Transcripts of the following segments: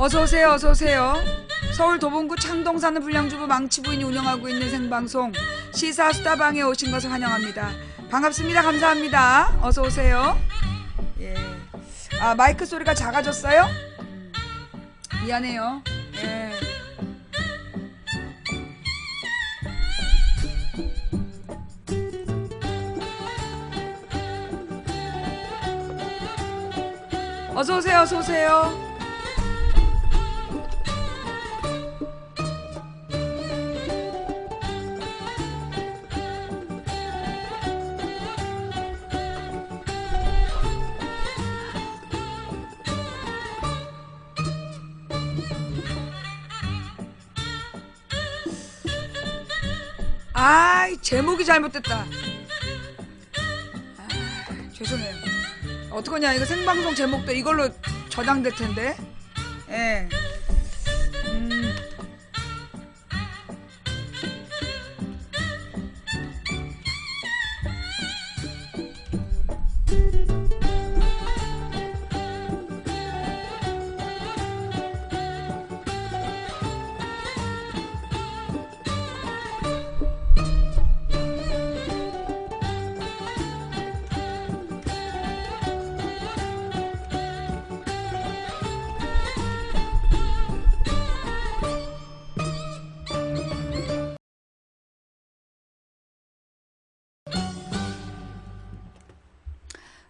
어서오세요, 어서오세요. 서울 도봉구 창동 사는 불량주부 망치부인이 운영하고 있는 생방송 시사수다방에 오신 것을 환영합니다. 반갑습니다. 감사합니다. 어서오세요. 예. 아, 마이크 소리가 작아졌어요? 미안해요. 예. 어서오세요, 어서오세요. 아이, 제목이 잘못됐다. 죄송해요. 어떡하냐, 이거 생방송 제목도 이걸로 저장될 텐데. 예.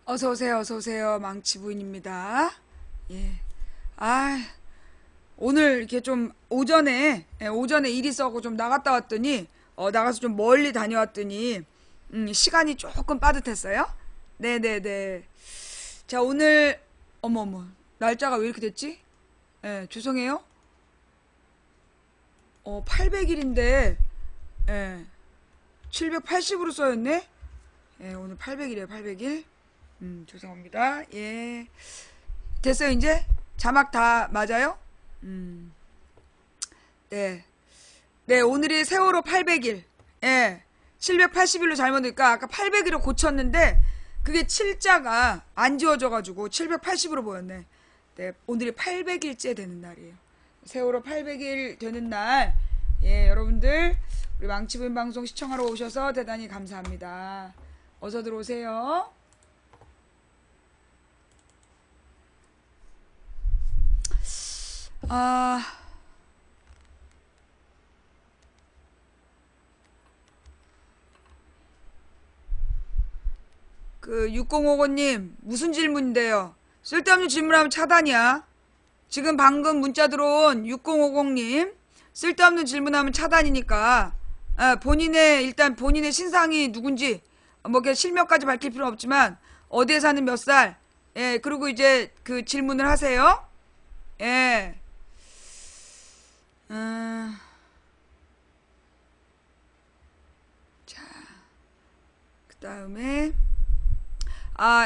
어서오세요, 어서오세요. 망치부인입니다. 예. 아, 오늘 이렇게 좀 오전에 일이 있어서 좀 나갔다 왔더니, 나가서 좀 멀리 다녀왔더니, 시간이 조금 빠듯했어요. 네네네. 자, 오늘, 어머머, 날짜가 왜 이렇게 됐지? 예, 죄송해요. 800일인데, 예, 780으로 써였네? 예, 오늘 800일이에요, 800일. 죄송합니다. 예. 됐어요, 이제? 자막 다 맞아요? 네. 네, 오늘이 세월호 800일. 예. 780일로 잘못니까 아까 800일로 고쳤는데, 그게 7자가 안 지워져가지고 780으로 보였네. 네, 오늘이 800일째 되는 날이에요. 세월호 800일 되는 날, 예, 여러분들, 우리 망치부인 방송 시청하러 오셔서 대단히 감사합니다. 어서 들어오세요. 그 6055님 무슨 질문인데요? 쓸데없는 질문하면 차단이야. 지금 방금 문자 들어온 6050님 쓸데없는 질문하면 차단이니까 일단 본인의 신상이 누군지 뭐 실명까지 밝힐 필요는 없지만 어디에 사는 몇 살, 예, 그리고 이제 그 질문을 하세요. 예. 자, 그 다음에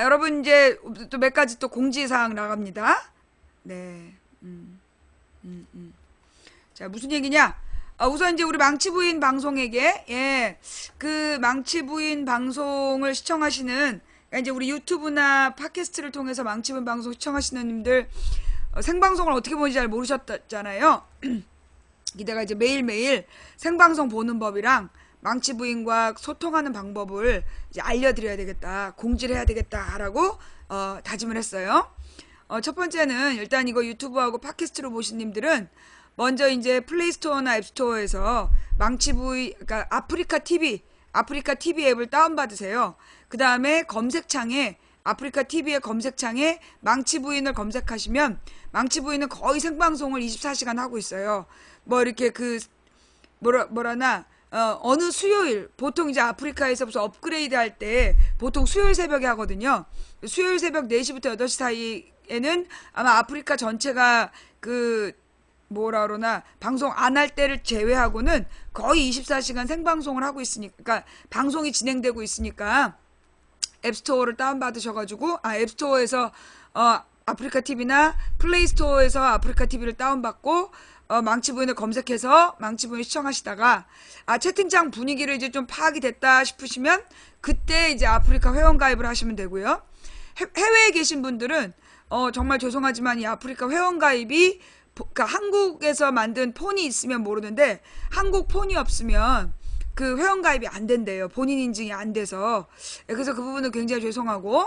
여러분 이제 또 몇 가지 또 공지사항 나갑니다. 네. 자, 무슨 얘기냐? 우선 이제 우리 망치부인 방송에게, 예, 그 망치부인 방송을 시청하시는, 그러니까 이제 우리 유튜브나 팟캐스트를 통해서 망치부인 방송 시청하시는 님들, 생방송을 어떻게 보는지 잘 모르셨잖아요. 내가 이제 매일매일 생방송 보는 법이랑 망치부인과 소통하는 방법을 이제 알려드려야 되겠다, 공지를 해야 되겠다라고 다짐을 했어요. 첫 번째는 일단 이거 유튜브하고 팟캐스트로 보신 님들은 먼저 이제 플레이스토어나 앱스토어에서 망치부인, 그러니까 아프리카 TV 앱을 다운받으세요. 그 다음에 검색창에 아프리카 TV의 검색창에 망치부인을 검색하시면 망치부인은 거의 생방송을 24시간 하고 있어요. 뭐 이렇게 어느 수요일, 보통 이제 아프리카에서 무슨 업그레이드 할 때 보통 수요일 새벽에 하거든요. 수요일 새벽 4시부터 8시 사이에는 아마 아프리카 전체가 방송 안 할 때를 제외하고는 거의 24시간 생방송을 하고 있으니까, 그러니까 방송이 진행되고 있으니까 앱스토어를 다운받으셔가지고, 앱스토어에서 아프리카 TV나 플레이스토어에서 아프리카 TV를 다운받고 망치부인을 검색해서 망치부인 시청하시다가 채팅창 분위기를 이제 좀 파악이 됐다 싶으시면 그때 이제 아프리카 회원가입을 하시면 되고요. 해외에 계신 분들은 정말 죄송하지만 이 아프리카 회원가입이 그러니까 한국에서 만든 폰이 있으면 모르는데 한국 폰이 없으면 그 회원가입이 안 된대요. 본인 인증이 안 돼서. 그래서 그 부분은 굉장히 죄송하고,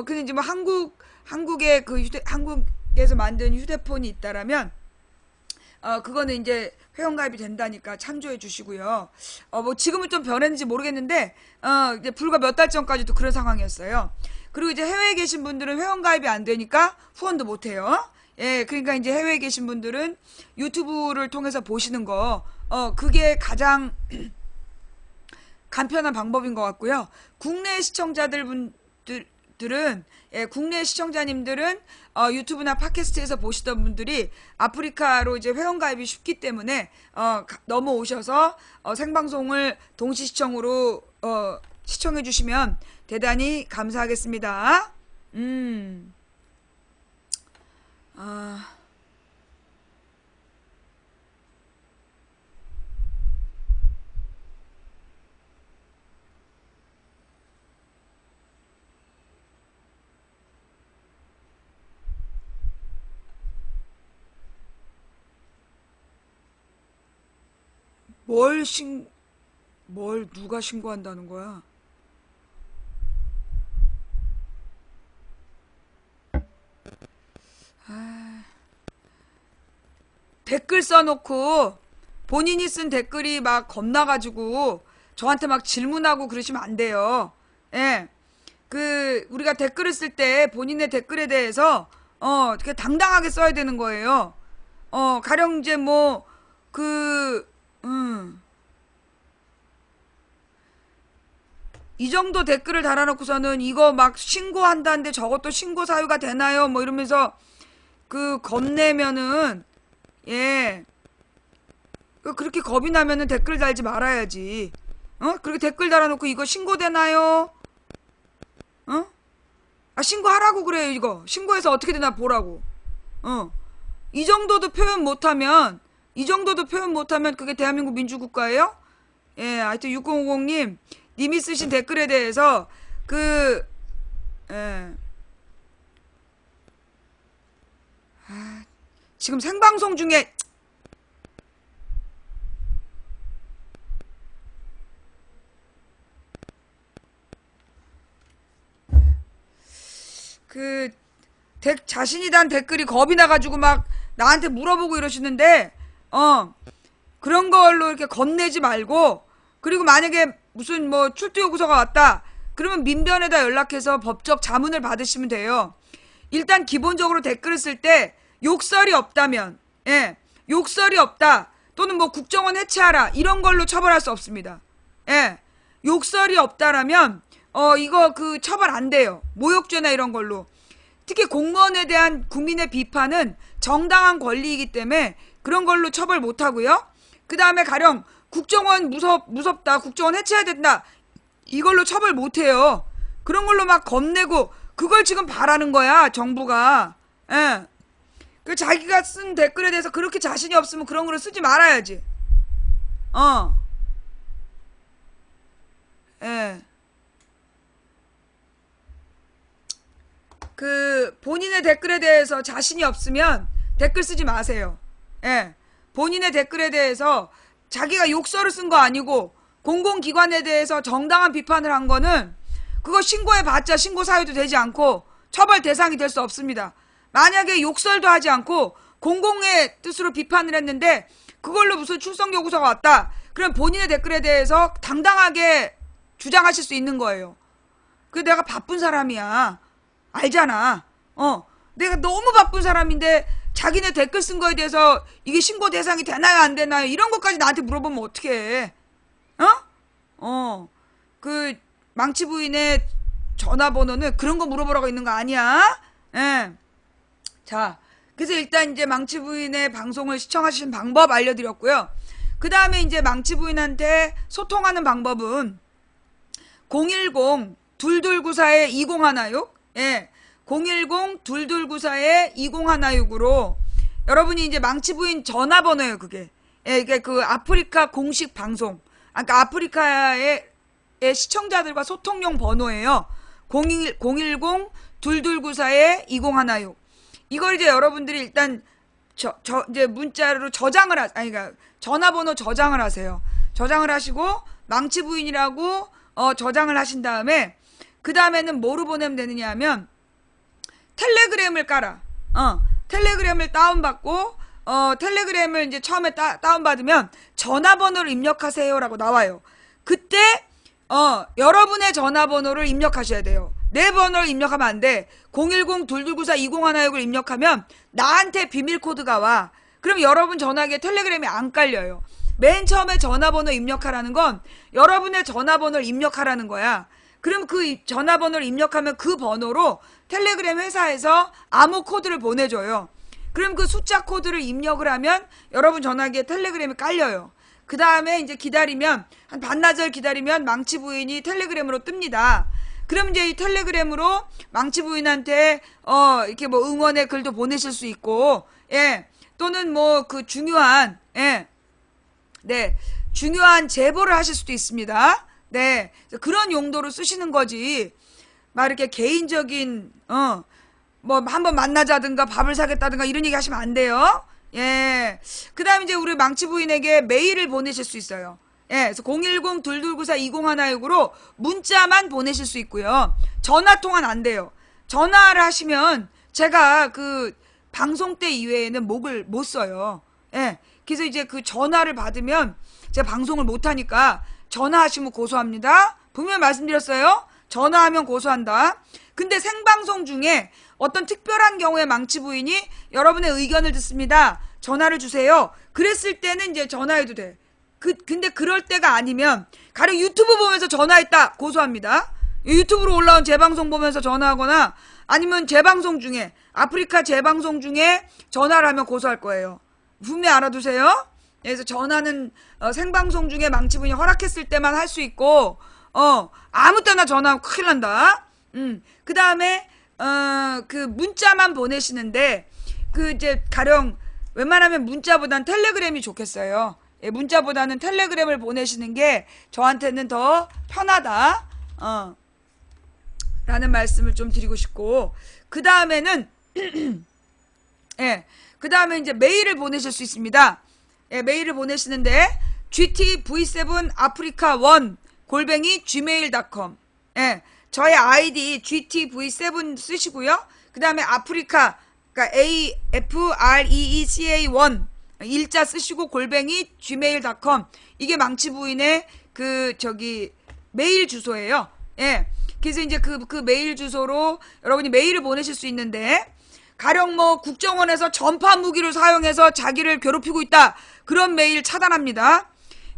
근데 이제 뭐 한국의 그 한국에서 만든 휴대폰이 있다라면, 그거는 이제 회원가입이 된다니까 참조해 주시고요. 뭐 지금은 좀 변했는지 모르겠는데, 이제 불과 몇 달 전까지도 그런 상황이었어요. 그리고 이제 해외에 계신 분들은 회원가입이 안 되니까 후원도 못 해요. 예, 그러니까 이제 해외에 계신 분들은 유튜브를 통해서 보시는 거, 그게 가장 간편한 방법인 것 같고요. 국내 시청자들은 예, 국내 시청자님들은 유튜브나 팟캐스트에서 보시던 분들이 아프리카로 이제 회원가입이 쉽기 때문에 넘어오셔서 생방송을 동시 시청으로 시청해 주시면 대단히 감사하겠습니다. 뭘 누가 신고한다는 거야? 댓글 써놓고 본인이 쓴 댓글이 막 겁나가지고 저한테 막 질문하고 그러시면 안 돼요. 예. 우리가 댓글을 쓸 때 본인의 댓글에 대해서, 이렇게 당당하게 써야 되는 거예요. 가령 이제 뭐, 이 정도 댓글을 달아놓고서는 이거 막 신고한다는데 저것도 신고 사유가 되나요? 뭐 이러면서 겁내면은, 예. 그렇게 겁이 나면은 댓글 달지 말아야지. 그렇게 댓글 달아놓고 이거 신고되나요? 신고하라고 그래요, 이거. 신고해서 어떻게 되나 보라고. 이 정도도 표현 못하면 그게 대한민국 민주국가예요? 예, 하여튼 6050님, 님이 쓰신 댓글에 대해서, 예. 지금 생방송 중에, 자신이 단 댓글이 겁이 나가지고 막 나한테 물어보고 이러시는데, 그런 걸로 이렇게 겁내지 말고, 그리고 만약에 무슨 뭐 출두 요구서가 왔다, 그러면 민변에다 연락해서 법적 자문을 받으시면 돼요. 일단 기본적으로 댓글을 쓸 때 욕설이 없다면, 예, 욕설이 없다, 또는 뭐 국정원 해체하라, 이런 걸로 처벌할 수 없습니다. 예, 욕설이 없다라면, 이거 처벌 안 돼요. 모욕죄나 이런 걸로. 특히 공무원에 대한 국민의 비판은 정당한 권리이기 때문에 그런 걸로 처벌 못 하고요. 그 다음에 가령 국정원 무섭다, 국정원 해체해야 된다, 이걸로 처벌 못 해요. 그런 걸로 막 겁내고 그걸 지금 바라는 거야, 정부가. 예. 자기가 쓴 댓글에 대해서 그렇게 자신이 없으면 그런 걸로 쓰지 말아야지. 예. 본인의 댓글에 대해서 자신이 없으면 댓글 쓰지 마세요. 예. 본인의 댓글에 대해서 자기가 욕설을 쓴 거 아니고 공공기관에 대해서 정당한 비판을 한 거는 그거 신고해봤자 신고 사유도 되지 않고 처벌 대상이 될 수 없습니다. 만약에 욕설도 하지 않고 공공의 뜻으로 비판을 했는데 그걸로 무슨 출석 요구서가 왔다, 그럼 본인의 댓글에 대해서 당당하게 주장하실 수 있는 거예요. 내가 바쁜 사람이야, 알잖아. 내가 너무 바쁜 사람인데 자기네 댓글 쓴 거에 대해서 이게 신고 대상이 되나요 안 되나요 이런 것까지 나한테 물어보면 어떡해. 망치 부인의 전화번호는 그런 거 물어보라고 있는 거 아니야. 예. 자, 그래서 일단 이제 망치 부인의 방송을 시청하시는 방법 알려드렸고요. 그 다음에 이제 망치 부인한테 소통하는 방법은 010-2294-2016, 예, 010-2294-2016으로 여러분이 이제 망치 부인 전화번호예요, 그게. 예, 이게 아프리카 공식 방송, 그러니까 아프리카의 시청자들과 소통용 번호예요. 010-2294-2016. 이걸 이제 여러분들이 일단 이제 문자로 저장을 그러니까 전화번호 저장을 하세요. 저장을 하시고 망치 부인이라고 저장을 하신 다음에 그 다음에는 뭐로 보내면 되느냐 하면 텔레그램을 깔아. 텔레그램을 다운받고 텔레그램을 이제 처음에 다운받으면 전화번호를 입력하세요라고 나와요. 그때 여러분의 전화번호를 입력하셔야 돼요. 내 번호를 입력하면 안 돼. 010-2294-2016을 입력하면 나한테 비밀코드가 와. 그럼 여러분 전화기에 텔레그램이 안 깔려요. 맨 처음에 전화번호 입력하라는 건 여러분의 전화번호를 입력하라는 거야. 그럼 그 전화번호를 입력하면 그 번호로 텔레그램 회사에서 암호 코드를 보내줘요. 그럼 그 숫자 코드를 입력을 하면 여러분 전화기에 텔레그램이 깔려요. 그 다음에 이제 기다리면 한 반나절 기다리면 망치 부인이 텔레그램으로 뜹니다. 그럼 이제 이 텔레그램으로 망치 부인한테 이렇게 뭐 응원의 글도 보내실 수 있고, 예, 또는 뭐 그 중요한, 예, 네, 중요한 제보를 하실 수도 있습니다. 네, 그런 용도로 쓰시는 거지. 막 이렇게 개인적인 뭐 한번 만나자든가 밥을 사겠다든가 이런 얘기 하시면 안 돼요. 예. 그 다음에 이제 우리 망치 부인에게 메일을 보내실 수 있어요. 예. 그래서 010-2294-2016으로 문자만 보내실 수 있고요. 전화 통화는 안 돼요. 전화를 하시면 제가 그 방송 때 이외에는 목을 못 써요. 예. 그래서 이제 그 전화를 받으면 제가 방송을 못 하니까 전화하시면 고소합니다. 분명히 말씀드렸어요. 전화하면 고소한다. 근데 생방송 중에 어떤 특별한 경우에 망치 부인이 여러분의 의견을 듣습니다. 전화를 주세요. 그랬을 때는 이제 전화해도 돼. 근데 그럴 때가 아니면 가령 유튜브 보면서 전화했다. 고소합니다. 유튜브로 올라온 재방송 보면서 전화하거나 아니면 재방송 중에 아프리카 재방송 중에 전화를 하면 고소할 거예요. 분명히 알아두세요. 그래서 전화는 생방송 중에 망치 부인이 허락했을 때만 할 수 있고 아무 때나 전화하면 큰일 난다. 그 다음에 그 문자만 보내시는데 그 이제 가령 웬만하면 문자보단 텔레그램이 좋겠어요. 예, 문자보다는 텔레그램을 보내시는 게 저한테는 더 편하다. 라는 말씀을 좀 드리고 싶고, 그 다음에는 예, 그 다음에 이제 메일을 보내실 수 있습니다. 예, 메일을 보내시는데 gtv7africa1@gmail.com. 예, 저의 아이디 gtv7 쓰시고요. 그 다음에 아프리카, 그러니까 AFREECA1 일자 쓰시고 @gmail.com. 이게 망치 부인의 그 메일 주소예요. 예. 그래서 이제 그 메일 주소로 여러분이 메일을 보내실 수 있는데, 가령 뭐 국정원에서 전파 무기를 사용해서 자기를 괴롭히고 있다. 그런 메일 차단합니다.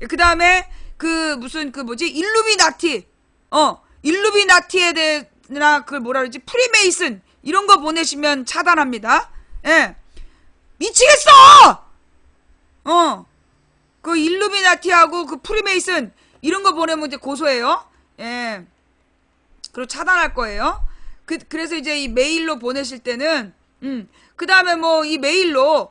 그 다음에 일루미나티, 일루미나티에 대해나 그걸 뭐라 그러지? 프리메이슨 이런 거 보내시면 차단합니다. 예. 미치겠어! 그 일루미나티하고 그 프리메이슨 이런 거 보내면 이제 고소해요. 예. 그리고 차단할 거예요. 그래서 이제 이 메일로 보내실 때는, 그 다음에 뭐 이 메일로,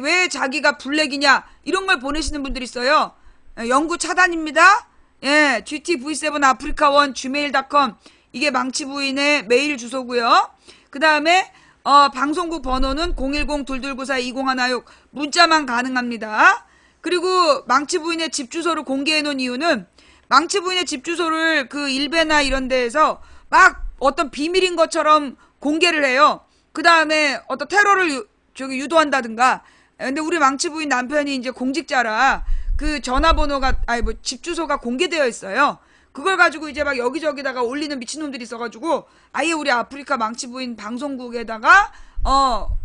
왜 자기가 블랙이냐, 이런 걸 보내시는 분들이 있어요. 영구 차단입니다. 예, gtv7africa1 gmail.com. 이게 망치 부인의 메일 주소고요. 그 다음에, 방송국 번호는 010-2294-2016 문자만 가능합니다. 그리고 망치 부인의 집 주소를 공개해 놓은 이유는 망치 부인의 집 주소를 그 일베나 이런 데에서 막 어떤 비밀인 것처럼 공개를 해요. 그 다음에 어떤 테러를 유도한다든가. 근데 우리 망치 부인 남편이 이제 공직자라 그 전화번호가, 집 주소가 공개되어 있어요. 그걸 가지고 이제 막 여기저기다가 올리는 미친놈들이 있어가지고 아예 우리 아프리카 망치 부인 방송국에다가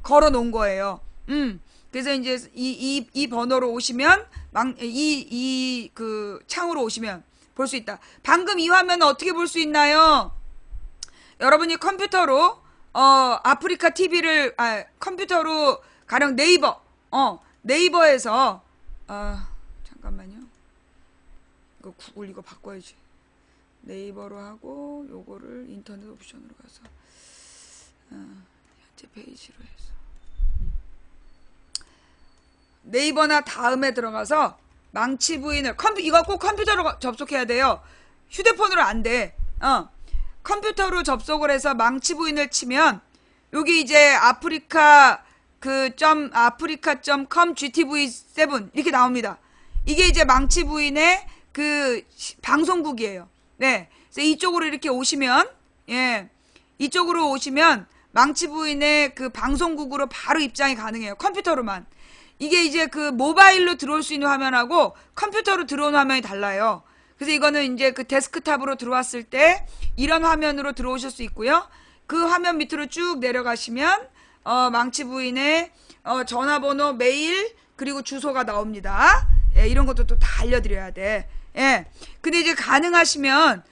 걸어 놓은 거예요. 그래서 이제 이 번호로 오시면 그 창으로 오시면 볼 수 있다. 방금 이 화면은 어떻게 볼 수 있나요? 여러분이 컴퓨터로 아프리카 TV를 컴퓨터로 가령 네이버에서 잠깐만요. 이거 구글 이거 바꿔야지. 네이버로 하고 요거를 인터넷 옵션으로 가서 현재 페이지로 해서 네이버나 다음에 들어가서 망치 부인을 이거 꼭 컴퓨터로 접속해야 돼요. 휴대폰으로 안 돼. 컴퓨터로 접속을 해서 망치 부인을 치면 여기 이제 아프리카 아프리카.com GTV7 이렇게 나옵니다. 이게 이제 망치 부인의 그 방송국이에요. 네. 그래서 이쪽으로 이렇게 오시면, 예. 이쪽으로 오시면 망치 부인의 그 방송국으로 바로 입장이 가능해요. 컴퓨터로만. 이게 이제 그 모바일로 들어올 수 있는 화면하고 컴퓨터로 들어온 화면이 달라요. 그래서 이거는 이제 그 데스크탑으로 들어왔을 때 이런 화면으로 들어오실 수 있고요. 그 화면 밑으로 쭉 내려가시면 망치 부인의 전화번호, 메일, 그리고 주소가 나옵니다. 예, 이런 것도 또 다 알려드려야 돼. 예. 근데 이제 가능하시면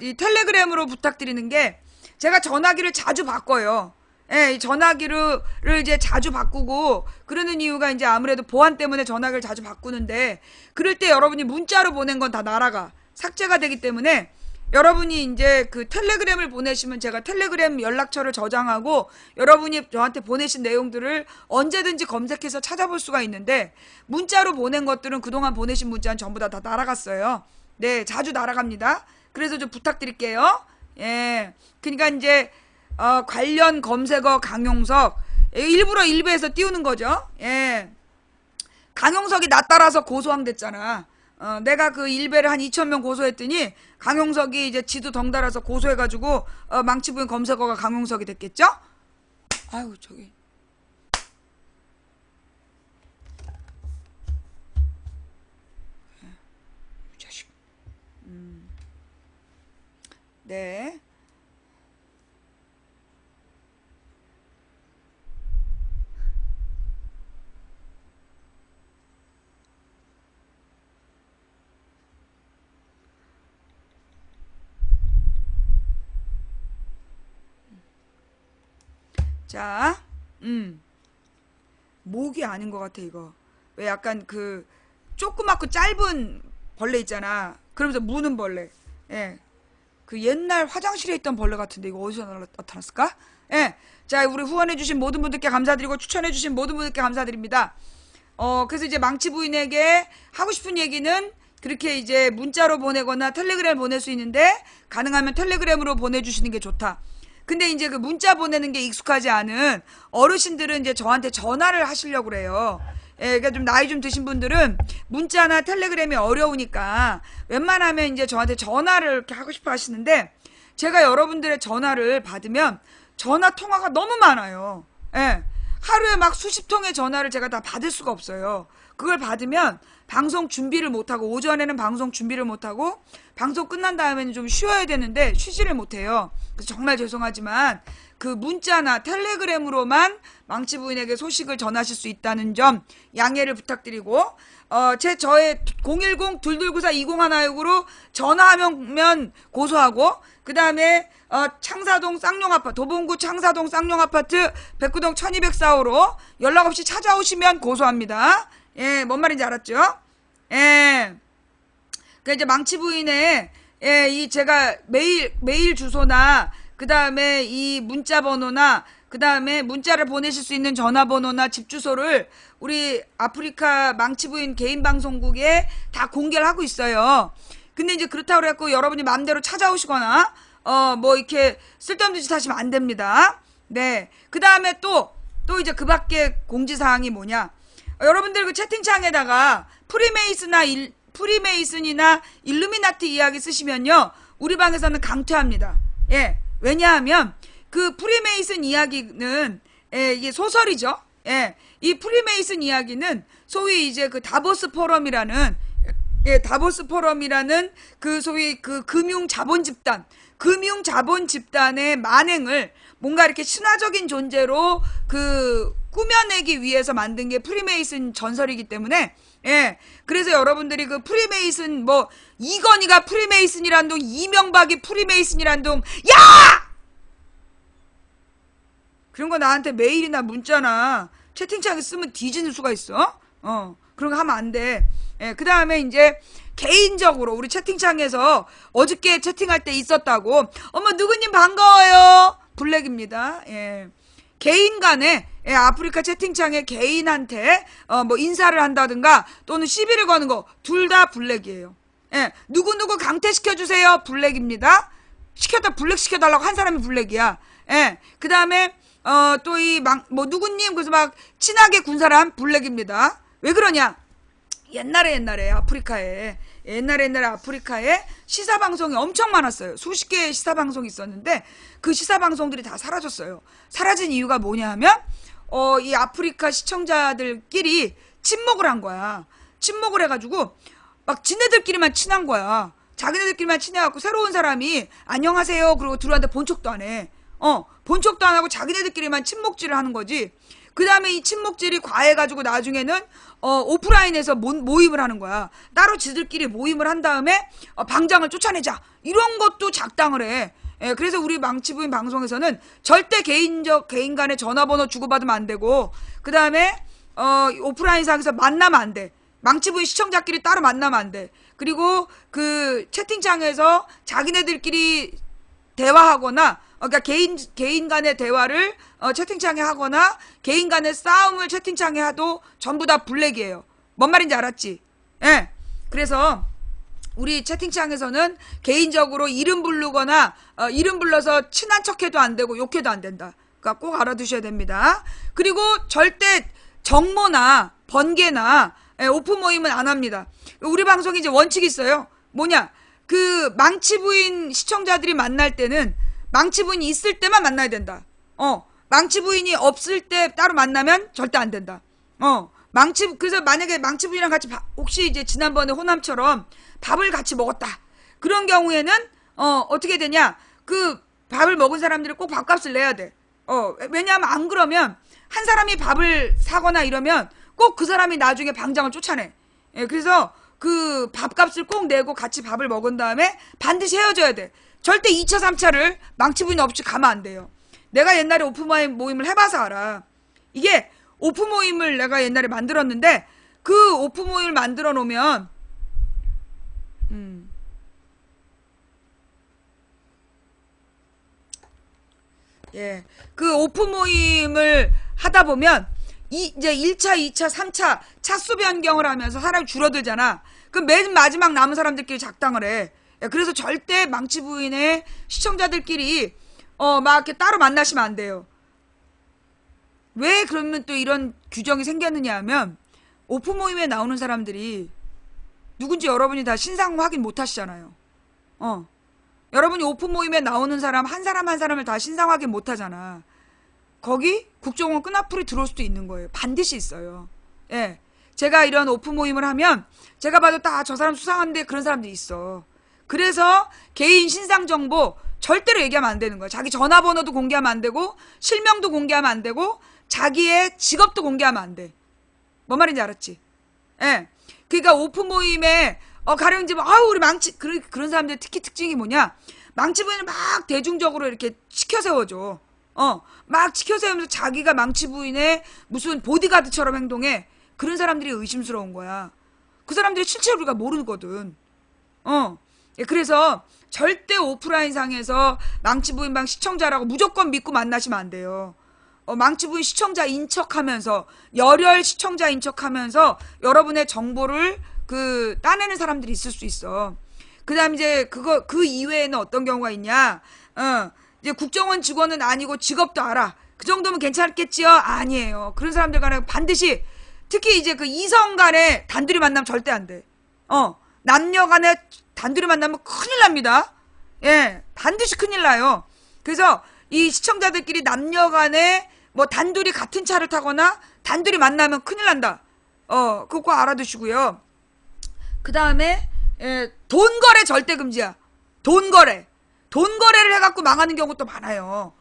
이 텔레그램으로 부탁드리는 게, 제가 전화기를 자주 바꿔요. 예, 이 전화기를 이제 자주 바꾸고 그러는 이유가 이제 아무래도 보안 때문에 전화기를 자주 바꾸는데, 그럴 때 여러분이 문자로 보낸 건 다 날아가 삭제가 되기 때문에 여러분이 이제 그 텔레그램을 보내시면 제가 텔레그램 연락처를 저장하고 여러분이 저한테 보내신 내용들을 언제든지 검색해서 찾아볼 수가 있는데, 문자로 보낸 것들은 그동안 보내신 문자는 전부 다 날아갔어요. 네, 자주 날아갑니다. 그래서 좀 부탁드릴게요. 예. 그러니까 이제 관련 검색어 강용석, 일부러 일부에서 띄우는 거죠. 예. 강용석이 나 따라서 고소항 됐잖아. 내가 그 일베를 한 2,000명 고소했더니 강용석이 이제 지도 덩달아서 고소해가지고 망치 부인 검색어가 강용석이 됐겠죠? 아유, 저기. 이 자식. 네. 자, 모기 아닌 것 같아, 이거. 왜 약간 그, 조그맣고 짧은 벌레 있잖아. 그러면서 무는 벌레. 예. 그 옛날 화장실에 있던 벌레 같은데, 이거 어디서 나타났을까? 예. 자, 우리 후원해주신 모든 분들께 감사드리고, 추천해주신 모든 분들께 감사드립니다. 그래서 이제 망치 부인에게 하고 싶은 얘기는 그렇게 이제 문자로 보내거나 텔레그램 보낼 수 있는데, 가능하면 텔레그램으로 보내주시는 게 좋다. 근데 이제 그 문자 보내는 게 익숙하지 않은 어르신들은 이제 저한테 전화를 하시려고 그래요. 예, 그러니까 좀 나이 좀 드신 분들은 문자나 텔레그램이 어려우니까 웬만하면 이제 저한테 전화를 이렇게 하고 싶어 하시는데, 제가 여러분들의 전화를 받으면 전화 통화가 너무 많아요. 예. 하루에 막 수십 통의 전화를 제가 다 받을 수가 없어요. 그걸 받으면 방송 준비를 못하고, 오전에는 방송 준비를 못하고 방송 끝난 다음에는 좀 쉬어야 되는데 쉬지를 못해요. 그래서 정말 죄송하지만 그 문자나 텔레그램으로만 망치 부인에게 소식을 전하실 수 있다는 점 양해를 부탁드리고, 저의 010-2294-2016으로 전화하면 고소하고, 그 다음에 창사동 쌍용아파트, 도봉구 창사동 쌍용아파트 109동 1204호로 연락 없이 찾아오시면 고소합니다. 예, 뭔 말인지 알았죠? 예. 그 이제 망치 부인의 이 제가 메일 주소나 그 다음에 이 문자 번호나 그 다음에 문자를 보내실 수 있는 전화번호나 집 주소를 우리 아프리카 망치 부인 개인 방송국에 다 공개를 하고 있어요. 근데 이제 그렇다고 해갖고 여러분이 마음대로 찾아오시거나 뭐 이렇게 쓸데없는 짓 하시면 안 됩니다. 네. 그 다음에 또 이제 그 밖에 공지사항이 뭐냐. 여러분들 그 채팅창에다가 프리메이슨이나 일루미나티 이야기 쓰시면요, 우리 방에서는 강퇴합니다. 예. 왜냐하면 그 프리메이슨 이야기는 이게 소설이죠. 예. 이 프리메이슨 이야기는 소위 이제 그 다보스 포럼이라는 그 소위 그 금융 자본 집단의 만행을 뭔가 이렇게 신화적인 존재로 그 꾸며내기 위해서 만든 게 프리메이슨 전설이기 때문에, 예. 그래서 여러분들이 그 프리메이슨, 뭐, 이건희가 프리메이슨이란 동, 이명박이 프리메이슨이란 동, 야! 그런 거 나한테 메일이나 문자나 채팅창에 쓰면 뒤지는 수가 있어. 그런 거 하면 안 돼. 예. 그 다음에 이제, 개인적으로 우리 채팅창에서 어저께 채팅할 때 있었다고, 어머, 누구님 반가워요. 블랙입니다. 예. 개인 간에, 예, 아프리카 채팅창에 개인한테 뭐 인사를 한다든가 또는 시비를 거는 거 둘 다 블랙이에요. 예, 누구누구 강퇴시켜주세요. 블랙입니다. 블랙 시켜달라고 한 사람이 블랙이야. 예, 그 다음에 또 뭐 누구님 그래서 막 친하게 군 사람 블랙입니다. 왜 그러냐? 옛날에 아프리카에 시사 방송이 엄청 많았어요. 수십 개의 시사 방송이 있었는데 그 시사 방송들이 다 사라졌어요. 사라진 이유가 뭐냐 하면 이 아프리카 시청자들끼리 침묵을 한 거야. 침묵을 해가지고 막 지네들끼리만 친한 거야. 자기네들끼리만 친해갖고 새로운 사람이 안녕하세요 그러고 들어왔는데 본 척도 안 해. 본 척도 안 하고 자기네들끼리만 침묵질을 하는 거지. 그 다음에 이 침묵질이 과해가지고 나중에는 오프라인에서 모임을 하는 거야. 따로 지들끼리 모임을 한 다음에 방장을 쫓아내자 이런 것도 작당을 해. 그래서 우리 망치부인 방송에서는 절대 개인 간의 전화번호 주고받으면 안 되고, 그 다음에 오프라인상에서 만나면 안 돼. 망치부인 시청자끼리 따로 만나면 안 돼. 그리고 그 채팅창에서 자기네들끼리 대화하거나, 그러니까 개인 간의 대화를 채팅창에 하거나 개인 간의 싸움을 채팅창에 해도 전부 다 블랙이에요. 뭔 말인지 알았지? 예. 그래서 우리 채팅창에서는 개인적으로 이름 부르거나 이름 불러서 친한 척해도 안 되고 욕해도 안 된다. 그러니까 꼭 알아두셔야 됩니다. 그리고 절대 정모나 번개나 오픈 모임은 안 합니다. 우리 방송이 이제 원칙이 있어요. 뭐냐? 그 망치부인 시청자들이 만날 때는 망치부인이 있을 때만 만나야 된다. 망치부인이 없을 때 따로 만나면 절대 안 된다. 그래서 만약에 망치부인이랑 같이 혹시 이제 지난번에 호남처럼 밥을 같이 먹었다. 그런 경우에는 어떻게 되냐? 그 밥을 먹은 사람들이 꼭 밥값을 내야 돼. 왜냐하면 안 그러면 한 사람이 밥을 사거나 이러면 꼭 그 사람이 나중에 방장을 쫓아내. 그래서 그 밥값을 꼭 내고 같이 밥을 먹은 다음에 반드시 헤어져야 돼. 절대 2차 3차를 망치부인 없이 가면 안 돼요. 내가 옛날에 오픈 모임을 해봐서 알아. 이게 오픈 모임을 내가 옛날에 만들었는데 그 오픈 모임을 만들어 놓으면 그 오픈 모임을 하다 보면 이제 1차, 2차, 3차 차수 변경을 하면서 사람이 줄어들잖아. 그럼 맨 마지막 남은 사람들끼리 작당을 해. 그래서 절대 망치부인의 시청자들끼리 막 이렇게 따로 만나시면 안 돼요. 왜 그러면 또 이런 규정이 생겼느냐 하면 오픈 모임에 나오는 사람들이 누군지 여러분이 다 신상 확인 못 하시잖아요. 여러분이 오픈 모임에 나오는 사람 한 사람을 다 신상 확인 못 하잖아. 거기 국정원 끈앞풀이 들어올 수도 있는 거예요. 반드시 있어요. 예. 제가 이런 오픈 모임을 하면 제가 봐도 다 저 사람 수상한데 그런 사람들이 있어. 그래서 개인 신상 정보 절대로 얘기하면 안 되는 거야. 자기 전화번호도 공개하면 안 되고 실명도 공개하면 안 되고 자기의 직업도 공개하면 안 돼. 뭔 말인지 알았지? 예. 그러니까 오픈 모임에 가령 이제 우리 망치 그런 사람들 특히 특징이 뭐냐? 망치부인을 막 대중적으로 이렇게 치켜 세워줘. 막 치켜 세우면서 자기가 망치부인의 무슨 보디가드처럼 행동해. 그런 사람들이 의심스러운 거야. 그 사람들이 실체를 우리가 모르거든. 그래서 절대 오프라인 상에서 망치부인방 시청자라고 무조건 믿고 만나시면 안 돼요. 망치부인 시청자인 척하면서 열혈 시청자인 척하면서 여러분의 정보를 따내는 사람들이 있을 수 있어. 그다음 이제 그 이외에는 어떤 경우가 있냐? 이제 국정원 직원은 아니고 직업도 알아. 그 정도면 괜찮겠지요? 아니에요. 그런 사람들 간에 반드시 특히 이제 그 이성 간에 단둘이 만나면 절대 안 돼. 남녀 간에 단둘이 만나면 큰일 납니다. 예, 반드시 큰일 나요. 그래서 이 시청자들끼리 남녀 간에 뭐 단둘이 같은 차를 타거나 단둘이 만나면 큰일 난다. 그거 꼭 알아두시고요. 그 다음에 돈 거래 절대 금지야. 돈 거래를 해갖고 망하는 경우도 많아요.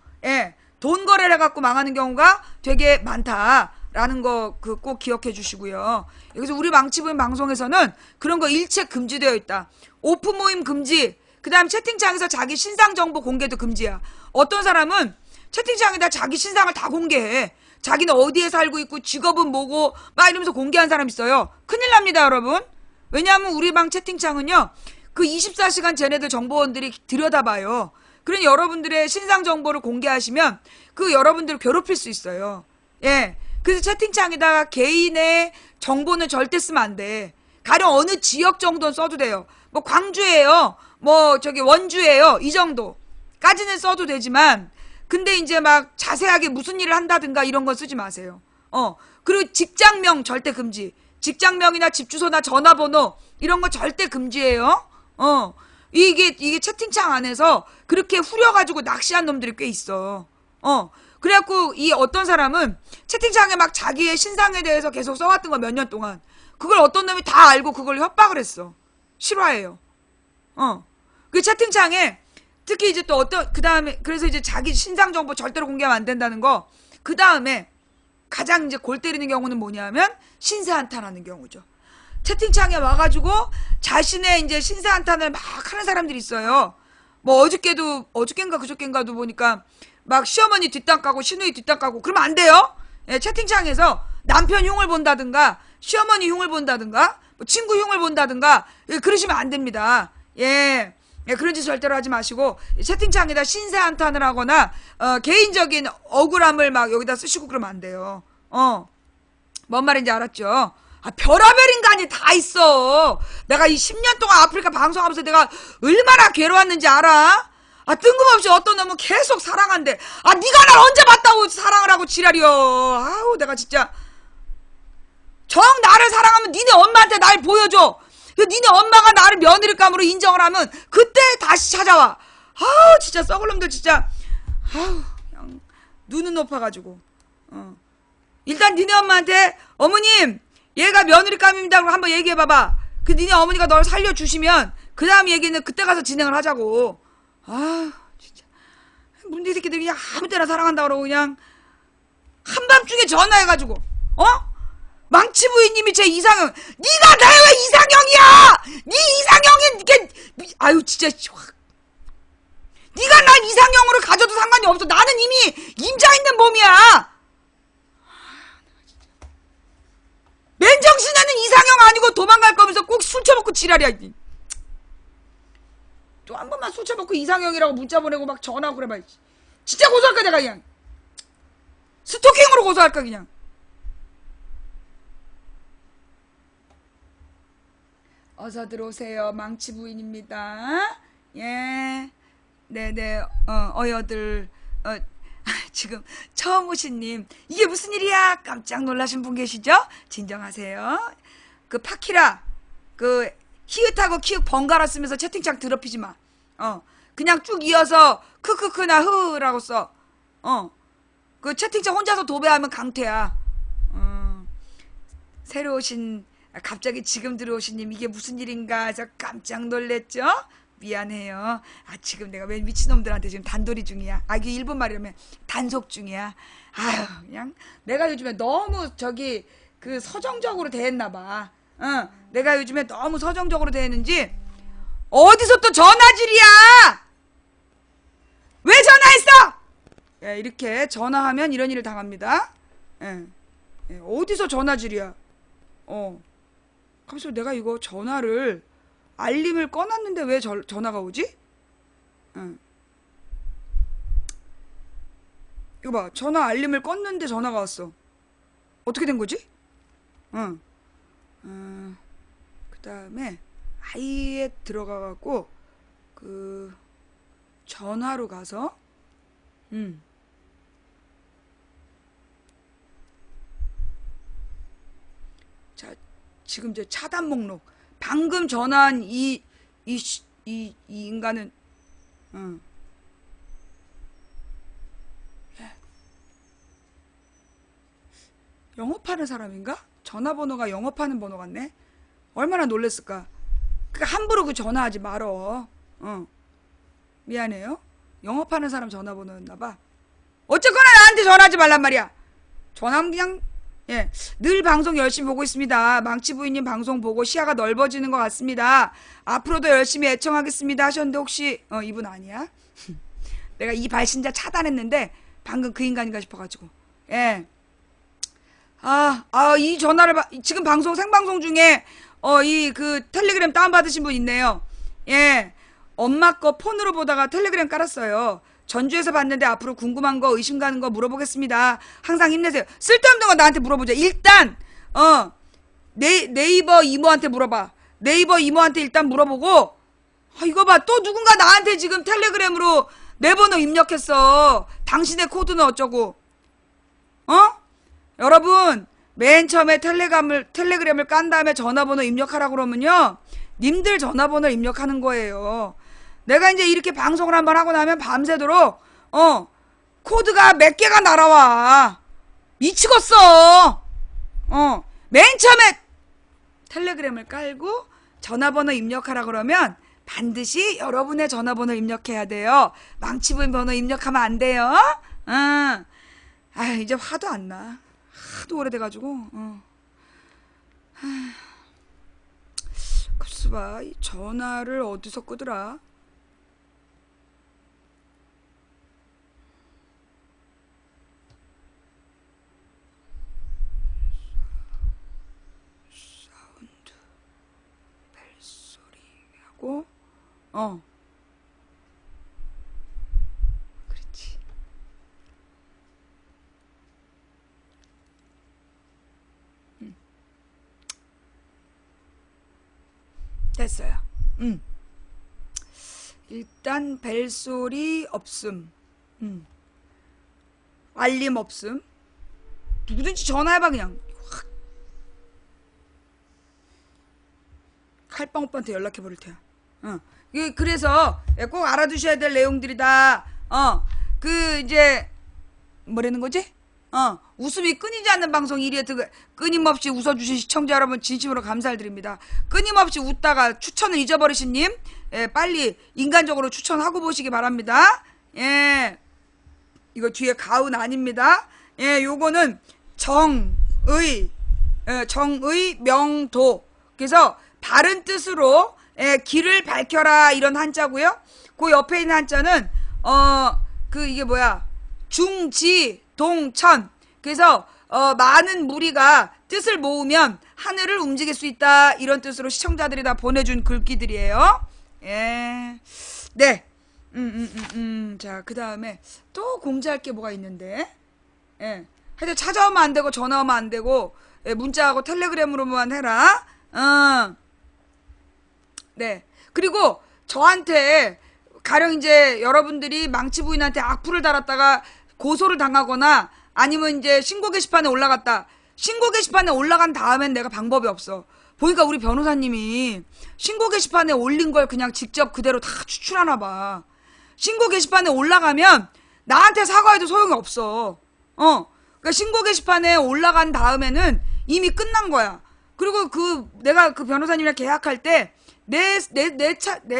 돈 거래를 해갖고 망하는 경우가 되게 많다라는 거 꼭 기억해 주시고요. 여기서 우리 망치부인 방송에서는 그런 거 일체 금지되어 있다. 오픈 모임 금지. 그 다음 채팅창에서 자기 신상 정보 공개도 금지야. 어떤 사람은 채팅창에다 자기 신상을 다 공개해. 자기는 어디에 살고 있고 직업은 뭐고 막 이러면서 공개한 사람 있어요. 큰일 납니다, 여러분. 왜냐하면 우리 방 채팅창은요, 그 24시간 쟤네들 정보원들이 들여다봐요. 그러니 여러분들의 신상 정보를 공개하시면 그 여러분들을 괴롭힐 수 있어요. 예. 그래서 채팅창에다가 개인의 정보는 절대 쓰면 안 돼. 가령 어느 지역 정도는 써도 돼요. 뭐 광주예요. 뭐 원주예요. 이 정도까지는 써도 되지만 근데 이제 막 자세하게 무슨 일을 한다든가 이런 건 쓰지 마세요. 그리고 직장명 절대 금지. 직장명이나 집 주소나 전화번호 이런 거 절대 금지예요. 이게 채팅창 안에서 그렇게 후려가지고 낚시한 놈들이 꽤 있어. 그래갖고 이 어떤 사람은 채팅창에 막 자기의 신상에 대해서 계속 써왔던 거 몇 년 동안 그걸 어떤 놈이 다 알고 그걸 협박을 했어. 실화예요. 그 채팅창에 특히 이제 또 그 다음에 그래서 이제 자기 신상 정보 절대로 공개하면 안 된다는 거. 그 다음에 가장 이제 골 때리는 경우는 뭐냐면 신세 한탄하는 경우죠. 채팅창에 와가지고 자신의 이제 신세 한탄을 막 하는 사람들이 있어요. 뭐 어저께인가 그저께인가도 보니까 막 시어머니 뒷담 까고 시누이 뒷담 까고 그러면 안 돼요. 예, 채팅창에서 남편 흉을 본다든가 시어머니 흉을 본다든가 뭐 친구 흉을 본다든가 예, 그러시면 안 됩니다. 예, 그런 짓 절대로 하지 마시고 채팅창에다 신세 한탄을 하거나 개인적인 억울함을 막 여기다 쓰시고 그러면 안 돼요. 뭔 말인지 알았죠? 별의별 인간이 다 있어. 내가 이 10년 동안 아프리카 방송하면서 내가 얼마나 괴로웠는지 알아? 뜬금없이 어떤 놈은 계속 사랑한대. 네가 날 언제 봤다고 사랑을 하고 지랄이여. 아우, 내가 진짜. 정 나를 사랑하면 니네 엄마한테 날 보여줘. 니네 엄마가 나를 며느리감으로 인정을 하면 그때 다시 찾아와. 아우, 진짜 썩을 놈들 진짜. 아우, 그냥 눈은 높아가지고. 일단 니네 엄마한테 어머님 얘가 며느리감입니다고 한번 얘기해봐봐. 그 니네 어머니가 널 살려주시면 그 다음 얘기는 그때 가서 진행을 하자고. 진짜 문제 새끼들이 그냥 아무 때나 사랑한다 그러고 그냥 한밤중에 전화해가지고 망치 부인님이 제 이상형. 네가 나 왜 이상형이야? 네 이상형이 이게 아유 진짜 네가 날 이상형으로 가져도 상관이 없어. 나는 이미 임자 있는 몸이야. 맨정신에는 이상형 아니고 도망갈 거면서 꼭 술 처먹고 지랄이야. 또 한 번만 술 처먹고 이상형이라고 문자 보내고 막 전화하고 그래봐. 진짜 고소할까 내가 그냥. 스토킹으로 고소할까 그냥. 어서 들어오세요. 망치 부인입니다. 예. 네네. 어여들. 지금 처음 오신 님. 이게 무슨 일이야? 깜짝 놀라신 분 계시죠? 진정하세요. 그 파키라. 그 히읗하고 키읔 번갈아 쓰면서 채팅창 더럽히지 마. 그냥 쭉 이어서 크크크나 흐라고 써. 그 채팅창 혼자서 도배하면 강퇴야. 새로 오신 갑자기 지금 들어오신 님 이게 무슨 일인가 해서 깜짝 놀랬죠? 미안해요. 지금 내가 왜 미친놈들한테 지금 단돌이 중이야. 이게 일본 말이라면 단속 중이야. 아유, 그냥 내가 요즘에 너무 그 서정적으로 대했나봐. 내가 요즘에 너무 서정적으로 대했는지 어디서 또 전화질이야? 왜 전화했어? 예, 이렇게 전화하면 이런 일을 당합니다. 예, 어디서 전화질이야? 가만있어. 내가 이거 전화를 알림을 꺼놨는데 왜 전화가 오지? 이거 봐. 전화 알림을 껐는데 전화가 왔어. 어떻게 된 거지? 그 다음에 아예 들어가갖고 그 전화로 가서 자, 지금 이제 차단 목록. 방금 전화한 이 인간은 영업하는 사람인가? 전화번호가 영업하는 번호 같네. 얼마나 놀랬을까. 그러니까 함부로 그 전화하지 말어. 미안해요. 영업하는 사람 전화번호였나봐. 어쨌거나 나한테 전화하지 말란 말이야. 전화하면 그냥 늘 방송 열심히 보고 있습니다. 망치 부인님 방송 보고 시야가 넓어지는 것 같습니다. 앞으로도 열심히 애청하겠습니다 하셨는데 혹시 이분 아니야? 내가 이 발신자 차단했는데 방금 그 인간인가 싶어가지고. 이 전화를 지금 생방송 중에 이 그 텔레그램 다운받으신 분 있네요. 엄마 거 폰으로 보다가 텔레그램 깔았어요. 전주에서 봤는데 앞으로 궁금한 거 의심 가는 거 물어보겠습니다. 항상 힘내세요. 쓸데없는 거 나한테 물어보자. 일단 네이버 이모한테 물어봐. 네이버 이모한테 일단 물어보고 이거 봐. 또 누군가 나한테 지금 텔레그램으로 내 번호 입력했어. 당신의 코드는 어쩌고. 여러분, 맨 처음에 텔레그램을 깐 다음에 전화번호 입력하라 그러면요, 님들 전화번호 입력하는 거예요. 내가 이제 이렇게 방송을 한번 하고 나면 밤새도록 코드가 몇 개가 날아와. 미치겠어. 맨 처음에 텔레그램을 깔고 전화번호 입력하라 그러면 반드시 여러분의 전화번호 입력해야 돼요. 망치부인 번호 입력하면 안 돼요. 이제 화도 안 나. 하도 오래돼가지고. 글쎄 봐, 이 전화를 어디서 끄더라. 사운드, 벨소리하고, 그렇지. 됐어요. 일단 벨소리 없음. 알림 없음. 누구든지 전화해봐 그냥. 확. 칼빵 오빠한테 연락해버릴 테야. 그래서 꼭 알아두셔야 될 내용들이다. 그 이제 뭐라는 거지? 웃음이 끊이지 않는 방송 1위에 끊임없이 웃어주신 시청자 여러분 진심으로 감사를 드립니다. 끊임없이 웃다가 추천을 잊어버리신 님, 빨리 인간적으로 추천하고 보시기 바랍니다. 예, 이거 뒤에 가운 아닙니다. 예, 요거는 정의 명도. 그래서 바른 뜻으로 길을 밝혀라 이런 한자고요. 그 옆에 있는 한자는 이게 뭐야? 중지 동천. 그래서 많은 무리가 뜻을 모으면 하늘을 움직일 수 있다 이런 뜻으로 시청자들이 다 보내준 글귀들이에요. 예, 네. 자, 그 다음에 또 공지할 게 뭐가 있는데, 예, 하여튼 찾아오면 안 되고 전화오면 안 되고, 문자하고 텔레그램으로만 해라. 네. 그리고 저한테 가령 이제 여러분들이 망치 부인한테 악플을 달았다가 고소를 당하거나 아니면 이제 신고 게시판에 올라갔다. 신고 게시판에 올라간 다음엔 내가 방법이 없어. 보니까 우리 변호사님이 신고 게시판에 올린 걸 그냥 직접 그대로 다 추출하나 봐. 신고 게시판에 올라가면 나한테 사과해도 소용이 없어. 그러니까 신고 게시판에 올라간 다음에는 이미 끝난 거야. 그리고 내가 그 변호사님이랑 계약할 때 내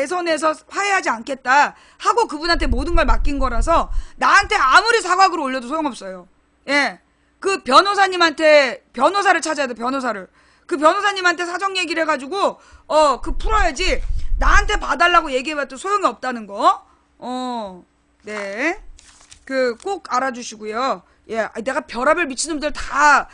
선에서 화해하지 않겠다 하고 그분한테 모든 걸 맡긴 거라서 나한테 아무리 사과글을 올려도 소용없어요. 예. 그 변호사님한테 변호사를 찾아야 돼, 변호사를. 그 변호사님한테 사정 얘기를 해가지고 풀어야지. 나한테 봐달라고 얘기해봐도 소용이 없다는 거. 네. 꼭 알아주시고요. 예. 내가 별의별 미친놈들 다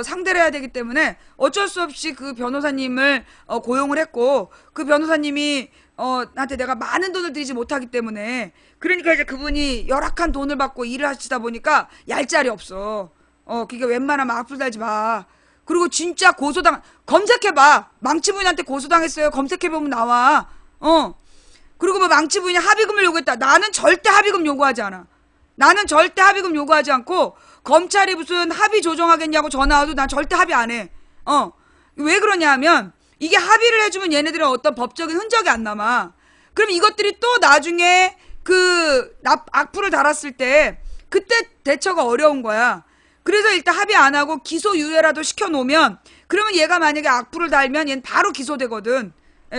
상대를 해야 되기 때문에 어쩔 수 없이 그 변호사님을 고용을 했고, 그 변호사님이 나한테 내가 많은 돈을 들이지 못하기 때문에, 그러니까 이제 그분이 열악한 돈을 받고 일을 하시다 보니까 얄짤이 없어. 그게 웬만하면 악플 달지 마. 그리고 진짜 검색해봐. 망치부인한테 고소당했어요. 검색해보면 나와. 그리고 뭐 망치부인이 합의금을 요구했다. 나는 절대 합의금 요구하지 않아. 나는 절대 합의금 요구하지 않고, 검찰이 무슨 합의 조정하겠냐고 전화 와도 난 절대 합의 안 해. 왜 그러냐 하면, 이게 합의를 해주면 얘네들은 어떤 법적인 흔적이 안 남아. 그럼 이것들이 또 나중에 악플을 달았을 때, 그때 대처가 어려운 거야. 그래서 일단 합의 안 하고 기소유예라도 시켜놓으면, 그러면 얘가 만약에 악플을 달면 얘는 바로 기소되거든.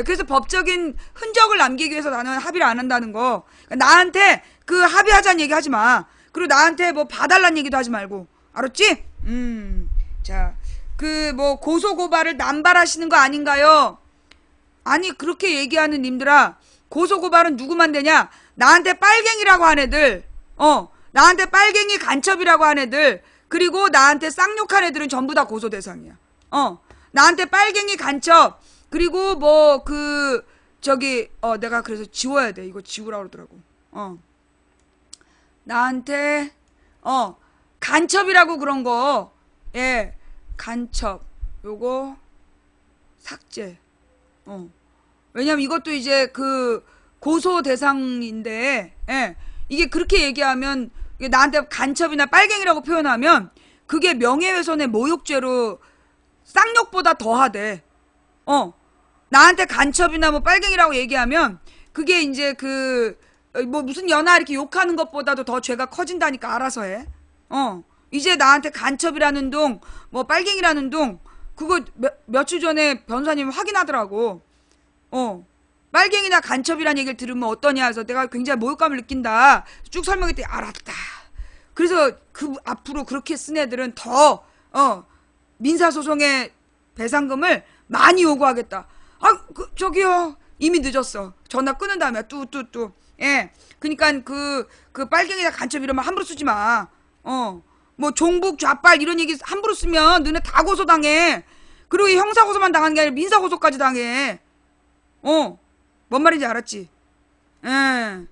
그래서 법적인 흔적을 남기기 위해서 나는 합의를 안 한다는 거. 나한테 합의하자는 얘기 하지 마. 그리고 나한테 뭐 봐달라는 얘기도 하지 말고. 알았지? 자, 고소고발을 남발하시는 거 아닌가요? 아니, 그렇게 얘기하는 님들아, 고소고발은 누구만 되냐? 나한테 빨갱이라고 한 애들, 나한테 빨갱이 간첩이라고 한 애들, 그리고 나한테 쌍욕한 애들은 전부 다 고소 대상이야. 나한테 빨갱이 간첩, 그리고 내가 그래서 지워야 돼. 이거 지우라고 그러더라고. 나한테 간첩이라고 그런 거, 예, 간첩 요거 삭제. 왜냐면 이것도 이제 고소 대상인데, 예, 이게 그렇게 얘기하면 이게 나한테 간첩이나 빨갱이라고 표현하면 그게 명예훼손의 모욕죄로 쌍욕보다 더하대. 나한테 간첩이나 뭐 빨갱이라고 얘기하면 그게 이제 뭐 무슨 연하 이렇게 욕하는 것보다도 더 죄가 커진다니까 알아서 해. 이제 나한테 간첩이라는 동, 뭐 빨갱이라는 동, 그거 며칠 전에 변호사님이 확인하더라고. 빨갱이나 간첩이라는 얘기를 들으면 어떠냐 해서 내가 굉장히 모욕감을 느낀다. 쭉 설명했더니 알았다. 그래서 앞으로 그렇게 쓴 애들은 더, 민사소송의 배상금을 많이 요구하겠다. 저기요. 이미 늦었어. 전화 끊은 다음에 뚜뚜뚜. 예. 그니까 그 빨갱이나 간첩 이러면 함부로 쓰지 마. 뭐 종북 좌빨 이런 얘기 함부로 쓰면 너네 다 고소당해. 그리고 형사고소만 당하는 게 아니라 민사고소까지 당해. 뭔 말인지 알았지? 예.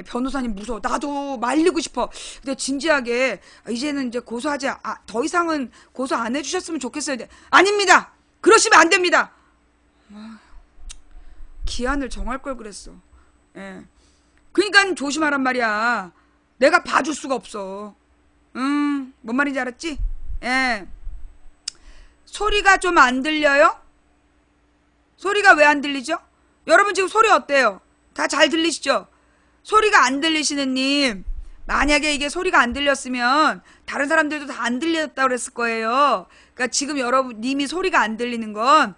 변호사님 무서워. 나도 말리고 싶어. 근데 진지하게 이제는 이제 고소하지 더 이상은 고소 안 해주셨으면 좋겠어요. 아닙니다. 그러시면 안 됩니다. 기한을 정할 걸 그랬어. 예. 그러니까 조심하란 말이야. 내가 봐줄 수가 없어. 뭔 말인지 알았지? 예. 소리가 좀 안 들려요? 소리가 왜 안 들리죠? 여러분 지금 소리 어때요? 다 잘 들리시죠? 소리가 안 들리시는 님, 만약에 이게 소리가 안 들렸으면 다른 사람들도 다 안 들렸다고 그랬을 거예요. 그러니까 지금 여러분 님이 소리가 안 들리는 건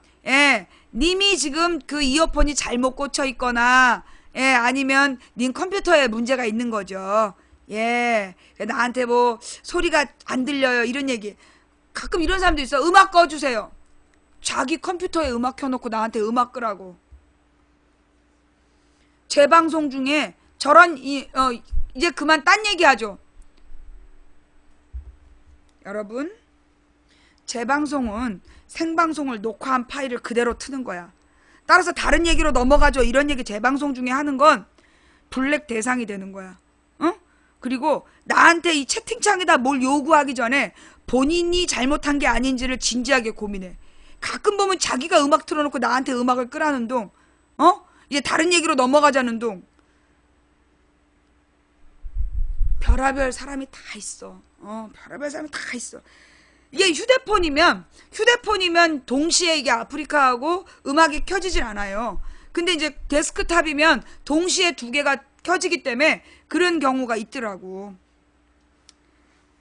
님이 지금 그 이어폰이 잘못 꽂혀 있거나 아니면 님 컴퓨터에 문제가 있는 거죠. 나한테 뭐 소리가 안 들려요 이런 얘기 가끔 이런 사람도 있어. 음악 꺼주세요. 자기 컴퓨터에 음악 켜놓고 나한테 음악 끄라고. 제 방송 중에 저런 이제 그만 딴 얘기하죠. 여러분 제 방송은 생방송을 녹화한 파일을 그대로 트는 거야. 따라서 다른 얘기로 넘어가죠. 이런 얘기 제 방송 중에 하는 건 블랙 대상이 되는 거야. 그리고 나한테 이 채팅창에다 뭘 요구하기 전에 본인이 잘못한 게 아닌지를 진지하게 고민해. 가끔 보면 자기가 음악 틀어놓고 나한테 음악을 끄라는 동, 이제 다른 얘기로 넘어가자는 동. 별의별 사람이 다 있어. 별의별 사람이 다 있어. 이게 휴대폰이면 동시에 이게 아프리카하고 음악이 켜지질 않아요. 근데 이제 데스크탑이면 동시에 두 개가 켜지기 때문에 그런 경우가 있더라고.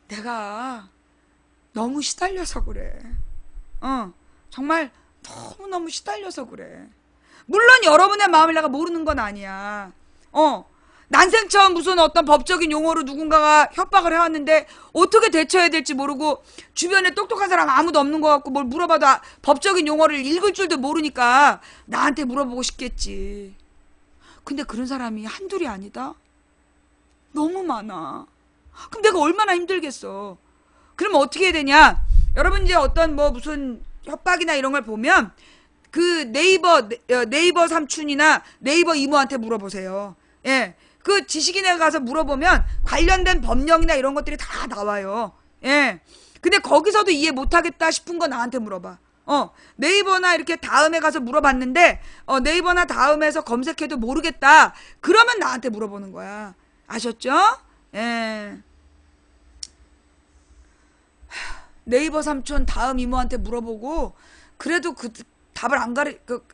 내가 너무 시달려서 그래. 정말 너무너무 시달려서 그래. 물론 여러분의 마음을 내가 모르는 건 아니야. 난생 처음 무슨 어떤 법적인 용어로 누군가가 협박을 해왔는데 어떻게 대처해야 될지 모르고 주변에 똑똑한 사람 아무도 없는 것 같고 뭘 물어봐도 법적인 용어를 읽을 줄도 모르니까 나한테 물어보고 싶겠지. 근데 그런 사람이 한둘이 아니다? 너무 많아. 그럼 내가 얼마나 힘들겠어. 그럼 어떻게 해야 되냐? 여러분 이제 어떤 뭐 무슨 협박이나 이런 걸 보면 그 네이버 삼촌이나 네이버 이모한테 물어보세요. 그 지식인에 가서 물어보면 관련된 법령이나 이런 것들이 다 나와요. 근데 거기서도 이해 못하겠다 싶은 거 나한테 물어봐. 네이버나 이렇게 다음에 가서 물어봤는데 네이버나 다음에서 검색해도 모르겠다. 그러면 나한테 물어보는 거야. 아셨죠? 네이버 삼촌 다음 이모한테 물어보고 그래도 그 답을 안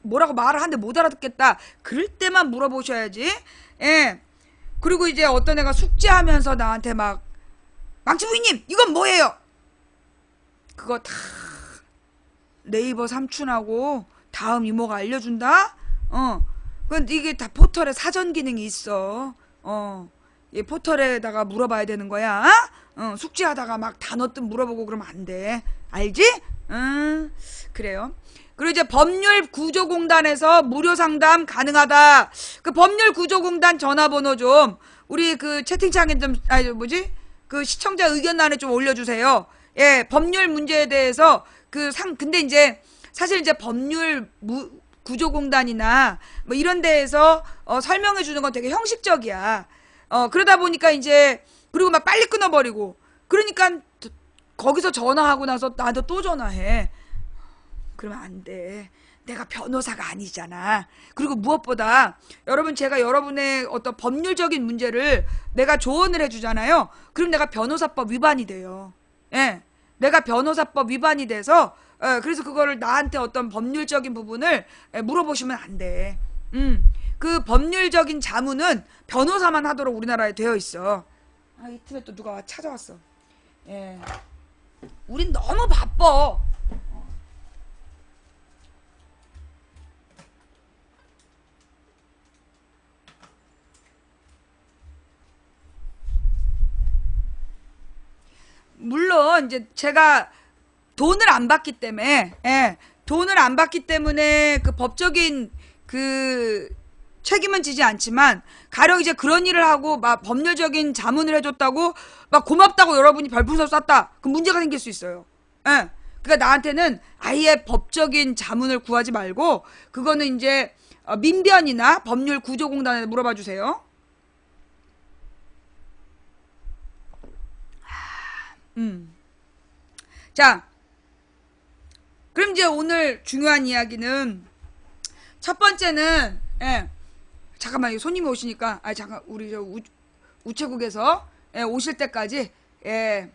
뭐라고 말을 하는데 못 알아듣겠다. 그럴 때만 물어보셔야지. 그리고 이제 어떤 애가 숙제하면서 나한테 막 망치부인님 이건 뭐예요? 그거 다 네이버 삼촌하고 다음 이모가 알려준다? 근데 이게 다 포털에 사전 기능이 있어. 이 포털에다가 물어봐야 되는 거야. 숙제하다가 막 단어 뜻 물어보고 그러면 안 돼. 알지? 그래요. 그리고 이제 법률구조공단에서 무료 상담 가능하다. 그 법률구조공단 전화번호 좀 우리 그 채팅창에 좀 그 시청자 의견란에 좀 올려주세요. 법률 문제에 대해서 근데 이제 사실 이제 법률구조공단이나 뭐 이런 데에서 설명해 주는 건 되게 형식적이야. 그러다 보니까 이제 그리고 막 빨리 끊어버리고 그러니까 거기서 전화하고 나서 나도 또 전화해. 그러면 안 돼. 내가 변호사가 아니잖아. 그리고 무엇보다 여러분, 제가 여러분의 어떤 법률적인 문제를 내가 조언을 해주잖아요. 그럼 내가 변호사법 위반이 돼요. 예, 내가 변호사법 위반이 돼서 그래서 그거를 나한테 어떤 법률적인 부분을 물어보시면 안 돼. 그 법률적인 자문은 변호사만 하도록 우리나라에 되어 있어. 아, 이 틈에 또 누가 찾아왔어. 예, 우린 너무 바빠. 물론 이제 제가 돈을 안 받기 때문에, 예, 돈을 안 받기 때문에 그 법적인 그 책임은 지지 않지만, 가령 이제 그런 일을 하고 막 법률적인 자문을 해줬다고 막 고맙다고 여러분이 별풍선 쐈다, 그럼 문제가 생길 수 있어요. 예, 그러니까 나한테는 아예 법적인 자문을 구하지 말고 그거는 이제 민변이나 법률구조공단에 물어봐 주세요. 자, 그럼 이제 오늘 중요한 이야기는, 첫 번째는, 예, 잠깐만, 손님이 오시니까, 아, 잠깐, 우리 저 우체국에서, 예, 오실 때까지, 예,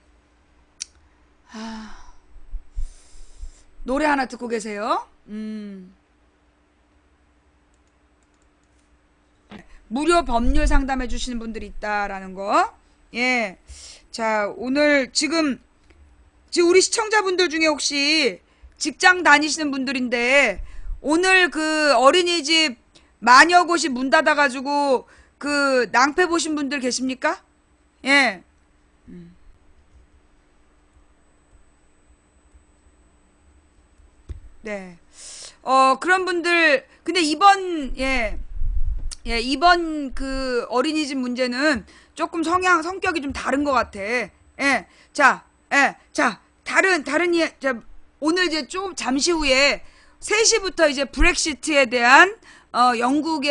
노래 하나 듣고 계세요. 무료 법률 상담해 주시는 분들이 있다라는 거. 예. 자, 오늘 지금 우리 시청자분들 중에 혹시 직장 다니시는 분들인데, 오늘 그 어린이집 마녀 곳이 문 닫아가지고 그 낭패 보신 분들 계십니까? 예. 네. 그런 분들, 근데 이번 그 어린이집 문제는 조금 성격이 좀 다른 것 같아. 예. 자, 자, 오늘 이제 좀 잠시 후에 3시부터 이제 브렉시트에 대한, 영국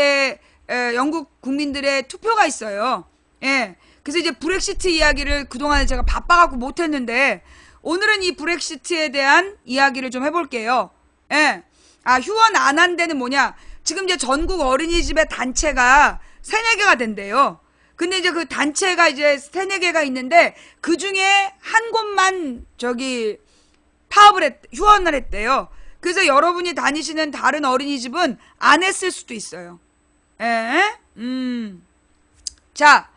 국민들의 투표가 있어요. 예. 그래서 이제 브렉시트 이야기를 그동안에 제가 바빠갖고 못했는데, 오늘은 이 브렉시트에 대한 이야기를 좀 해볼게요. 예. 아, 휴원 안 한 데는 뭐냐? 지금 이제 전국 어린이집의 단체가 3-4개가 된대요. 근데 이제 그 단체가 이제 3-4개가 있는데, 그 중에 한 곳만 휴원을 했대요. 그래서 여러분이 다니시는 다른 어린이집은 안 했을 수도 있어요. 에? 자,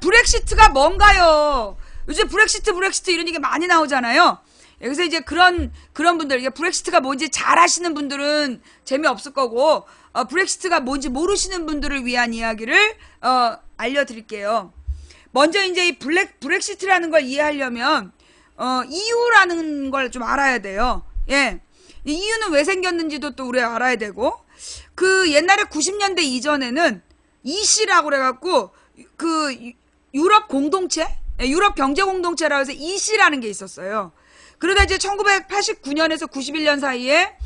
브렉시트가 뭔가요? 요즘 브렉시트 이런 얘기 많이 나오잖아요. 여기서 이제 그런 분들, 이게 브렉시트가 뭔지 잘 아시는 분들은 재미없을 거고, 브렉시트가 뭔지 모르시는 분들을 위한 이야기를, 알려드릴게요. 먼저 이제 이 브렉시트라는 걸 이해하려면, 이유라는 걸 좀 알아야 돼요. 예. 이 이유는 왜 생겼는지도 또 우리가 알아야 되고, 그 옛날에 90년대 이전에는 EC라고 그래갖고, 그 유럽 공동체? 유럽 경제 공동체라고 해서 EC라는 게 있었어요. 그러다 이제 1989년에서 91년 사이에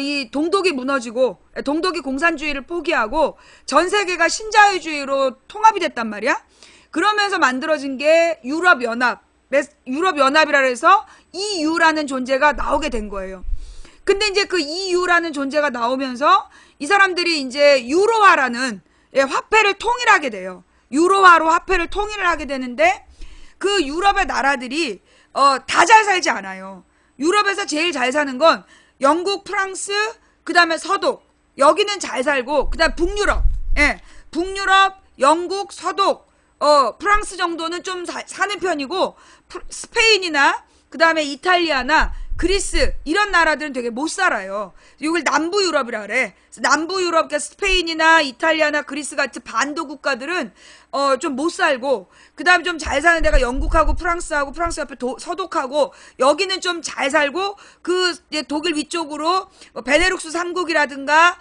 이 동독이 무너지고 동독이 공산주의를 포기하고 전 세계가 신자유주의로 통합이 됐단 말이야. 그러면서 만들어진 게 유럽연합이라 해서 EU라는 존재가 나오게 된 거예요. 근데 이제 그 EU라는 존재가 나오면서 이 사람들이 이제 유로화라는 화폐를 통일하게 돼요. 유로화로 화폐를 통일을 하게 되는데, 그 유럽의 나라들이 다 잘 살지 않아요. 유럽에서 제일 잘 사는 건 영국, 프랑스, 그 다음에 서독, 여기는 잘 살고, 그 다음 북유럽, 북유럽, 영국, 서독, 프랑스 정도는 좀 사는 편이고, 스페인이나 그 다음에 이탈리아나 그리스 이런 나라들은 되게 못 살아요. 이걸 남부 유럽이라 그래. 남부 유럽, 그러니까 스페인이나 이탈리아나 그리스 같은 반도 국가들은 좀 못 살고, 그 다음에 좀 잘 사는 데가 영국하고 프랑스하고, 프랑스 옆에 서독하고, 여기는 좀 잘 살고, 그 이제 독일 위쪽으로 베네룩스 3국이라든가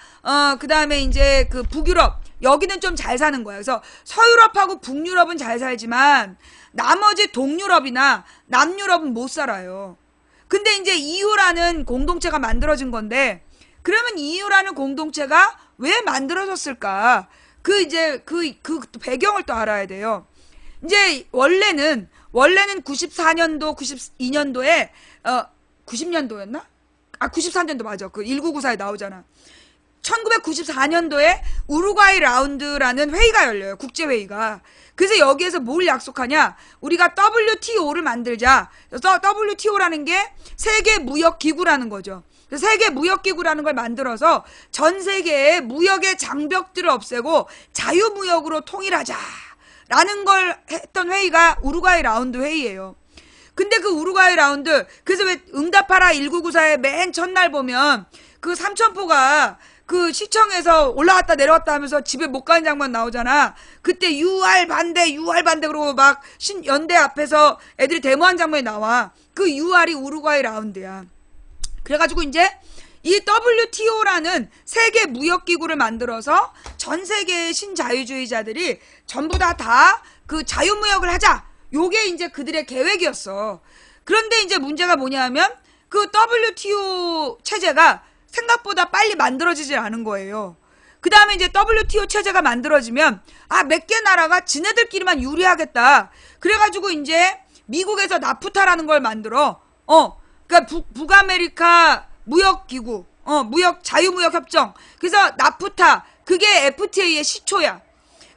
그 다음에 이제 그 북유럽, 여기는 좀 잘 사는 거야. 그래서 서유럽하고 북유럽은 잘 살지만 나머지 동유럽이나 남유럽은 못 살아요. 근데 이제 EU라는 공동체가 만들어진 건데, 그러면 EU라는 공동체가 왜 만들어졌을까? 그 배경을 또 알아야 돼요. 이제 원래는 94년도, 92년도에 90년도였나? 94년도 맞아. 그 1994에 나오잖아. 1994년도에 우루과이 라운드라는 회의가 열려요. 국제회의가. 그래서 여기에서 뭘 약속하냐? 우리가 WTO를 만들자. 그래서 WTO라는 게 세계무역기구라는 거죠. 세계무역기구라는 걸 만들어서 전 세계의 무역의 장벽들을 없애고 자유무역으로 통일하자. 라는 걸 했던 회의가 우루과이 라운드 회의예요. 근데 그 우루과이 라운드, 그래서 왜 응답하라 1994의 맨 첫날 보면 그 삼천포가 그 시청에서 올라갔다 내려왔다 하면서 집에 못 가는 장면 나오잖아. 그때 UR 반대 그러고 막 연대 앞에서 애들이 데모한 장면이 나와. 그 UR이 우루과이 라운드야. 그래가지고 이제 이 WTO라는 세계 무역기구를 만들어서 전 세계의 신자유주의자들이 전부 다 그 자유무역을 하자. 요게 이제 그들의 계획이었어. 그런데 이제 문제가 뭐냐면 그 WTO 체제가 생각보다 빨리 만들어지질 않은 거예요. 그 다음에 이제 WTO 체제가 만들어지면 몇 개 나라가 지네들끼리만 유리하겠다. 그래가지고 이제 미국에서 나프타라는 걸 만들어. 그러니까 북아메리카 무역기구, 무역 자유무역협정. 그래서 나프타 그게 FTA의 시초야.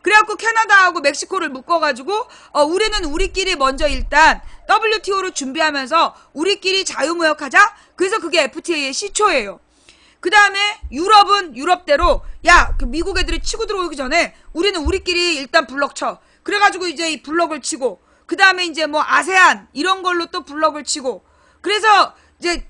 그래갖고 캐나다하고 멕시코를 묶어가지고 우리는 우리끼리 먼저 일단 WTO를 준비하면서 우리끼리 자유무역하자. 그래서 그게 FTA의 시초예요. 그 다음에 유럽은 유럽대로 그 미국 애들이 치고 들어오기 전에 우리는 우리끼리 일단 블럭 쳐. 그래가지고 이제 이 블럭을 치고 그 다음에 이제 뭐 아세안 이런 걸로 또 블럭을 치고 그래서 이제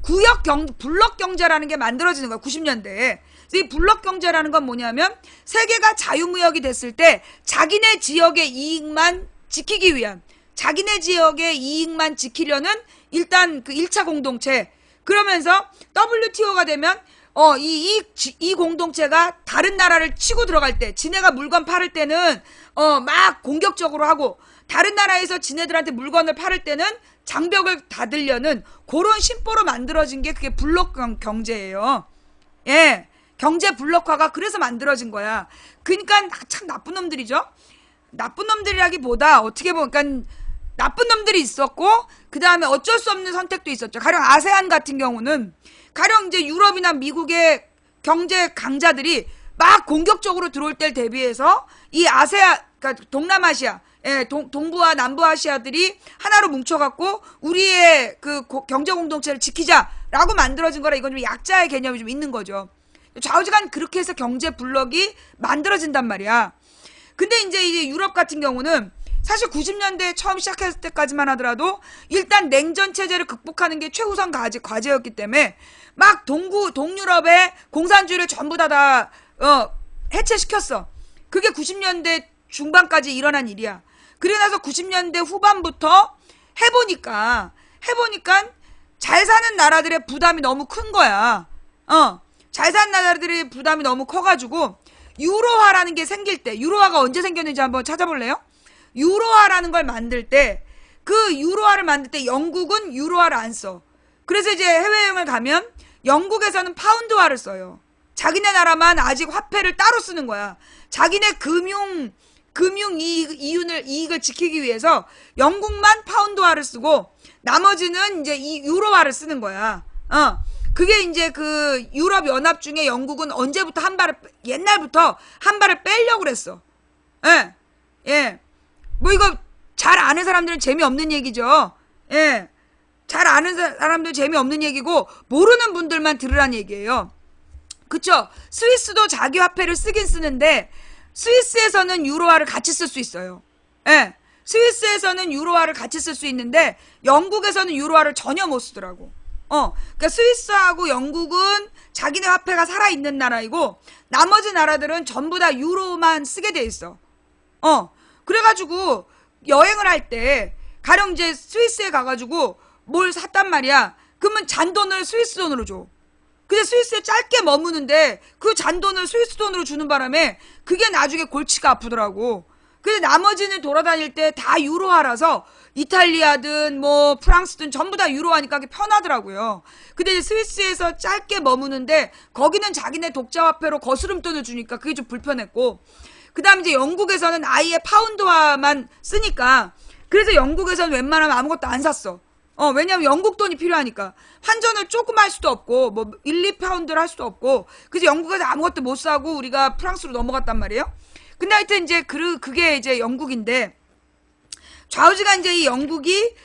블럭 경제라는 게 만들어지는 거야. 90년대에. 이 블럭 경제라는 건 뭐냐면 세계가 자유무역이 됐을 때 자기네 지역의 이익만 지키기 위한 자기네 지역의 이익만 지키려는 일단 그 1차 공동체. 그러면서 WTO가 되면 이 공동체가 다른 나라를 치고 들어갈 때 지네가 물건 팔을 때는 막 공격적으로 하고 다른 나라에서 지네들한테 물건을 팔을 때는 장벽을 닫으려는 그런 심보로 만들어진 게 그게 블록 경제예요. 예. 경제 블록화가 그래서 만들어진 거야. 그러니까 참 나쁜 놈들이죠. 나쁜 놈들이라기보다 어떻게 보면 그러니까 나쁜 놈들이 있었고 그 다음에 어쩔 수 없는 선택도 있었죠. 가령 아세안 같은 경우는 가령 이제 유럽이나 미국의 경제 강자들이 막 공격적으로 들어올 때를 대비해서 이 그러니까 동남아시아, 동부와 남부아시아들이 하나로 뭉쳐갖고 우리의 그 경제 공동체를 지키자라고 만들어진 거라 이건 좀 약자의 개념이 좀 있는 거죠. 좌우지간 그렇게 해서 경제 블록이 만들어진단 말이야. 근데 이제 유럽 같은 경우는 사실 90년대 처음 시작했을 때까지만 하더라도 일단 냉전 체제를 극복하는 게 최우선 과제였기 때문에 막 동유럽의 공산주의를 전부 다 해체시켰어. 그게 90년대 중반까지 일어난 일이야. 그러고 나서 90년대 후반부터 해보니까 잘 사는 나라들의 부담이 너무 큰 거야. 잘 사는 나라들의 부담이 너무 커가지고 유로화라는 게 생길 때 유로화가 언제 생겼는지 한번 찾아볼래요? 유로화라는 걸 만들 때 그 유로화를 만들 때 영국은 유로화를 안 써. 그래서 이제 해외여행을 가면 영국에서는 파운드화를 써요. 자기네 나라만 아직 화폐를 따로 쓰는 거야. 자기네 금융 이익을 지키기 위해서 영국만 파운드화를 쓰고 나머지는 이제 이 유로화를 쓰는 거야. 그게 이제 그 유럽 연합 중에 영국은 언제부터 옛날부터 한 발을 빼려고 그랬어. 예. 뭐 이거 잘 아는 사람들은 재미없는 얘기죠. 예. 잘 아는 사람들은 재미없는 얘기고 모르는 분들만 들으란 얘기예요. 그쵸? 스위스도 자기 화폐를 쓰긴 쓰는데 스위스에서는 유로화를 같이 쓸 수 있어요. 예. 스위스에서는 유로화를 같이 쓸 수 있는데 영국에서는 유로화를 전혀 못 쓰더라고. 그러니까 스위스하고 영국은 자기네 화폐가 살아있는 나라이고 나머지 나라들은 전부 다 유로만 쓰게 돼 있어. 그래가지고 여행을 할 때 가령 이제 스위스에 가가지고 뭘 샀단 말이야. 그러면 잔돈을 스위스 돈으로 줘. 근데 스위스에 짧게 머무는데 그 잔돈을 스위스 돈으로 주는 바람에 그게 나중에 골치가 아프더라고. 근데 나머지는 돌아다닐 때 다 유로화라서 이탈리아든 뭐 프랑스든 전부 다 유로화니까 그게 편하더라고요. 근데 이제 스위스에서 짧게 머무는데 거기는 자기네 독자화폐로 거스름돈을 주니까 그게 좀 불편했고 그 다음에 이제 영국에서는 아예 파운드화만 쓰니까 그래서 영국에서는 웬만하면 아무것도 안 샀어. 왜냐면 영국 돈이 필요하니까. 환전을 조금 할 수도 없고, 뭐, 1, 2파운드를 할 수도 없고, 그래서 영국에서 아무것도 못 사고, 우리가 프랑스로 넘어갔단 말이에요. 근데 하여튼 이제, 그게 이제 영국인데, 좌우지가 이제 이 영국이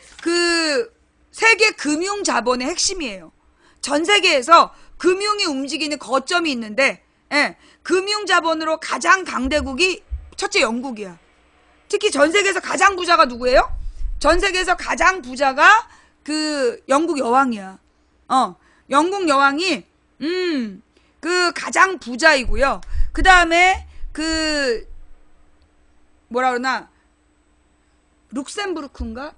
세계 금융 자본의 핵심이에요. 전 세계에서 금융이 움직이는 거점이 있는데, 예, 금융 자본으로 가장 강대국이 첫째 영국이야. 특히 전 세계에서 가장 부자가 누구예요? 전 세계에서 가장 부자가 영국 여왕이야. 영국 여왕이, 가장 부자이고요. 그 다음에, 뭐라 그러나, 룩셈부르크인가?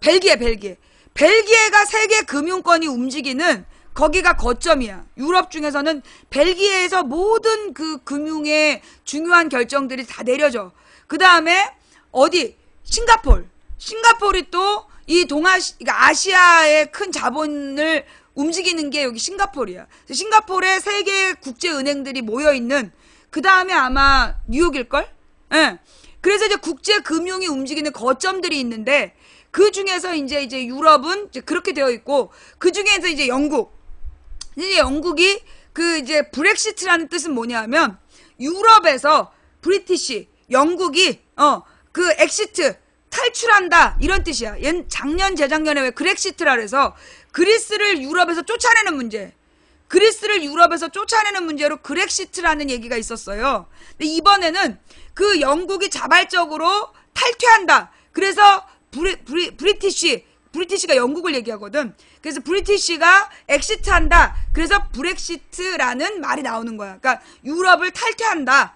벨기에가 세계 금융권이 움직이는 거기가 거점이야. 유럽 중에서는 벨기에에서 모든 금융의 중요한 결정들이 다 내려져. 그 다음에, 어디? 싱가포르이 또 이 그러니까 아시아의 큰 자본을 움직이는 게 여기 싱가포르야. 싱가포르에 세계 국제은행들이 모여있는, 그 다음에 아마 뉴욕일걸? 예. 그래서 이제 국제금융이 움직이는 거점들이 있는데, 그 중에서 이제 유럽은 이제 그렇게 되어 있고, 그 중에서 이제 이제 영국이 이제 브렉시트라는 뜻은 뭐냐면, 유럽에서 영국이, 엑시트, 탈출한다, 이런 뜻이야. 작년, 재작년에 왜 그렉시트라 그래서, 그리스를 유럽에서 쫓아내는 문제로 그렉시트라는 얘기가 있었어요. 근데 이번에는 영국이 자발적으로 탈퇴한다. 그래서 브리티시가 영국을 얘기하거든. 그래서 브리티시가 엑시트한다. 그래서 브렉시트라는 말이 나오는 거야. 그러니까 유럽을 탈퇴한다.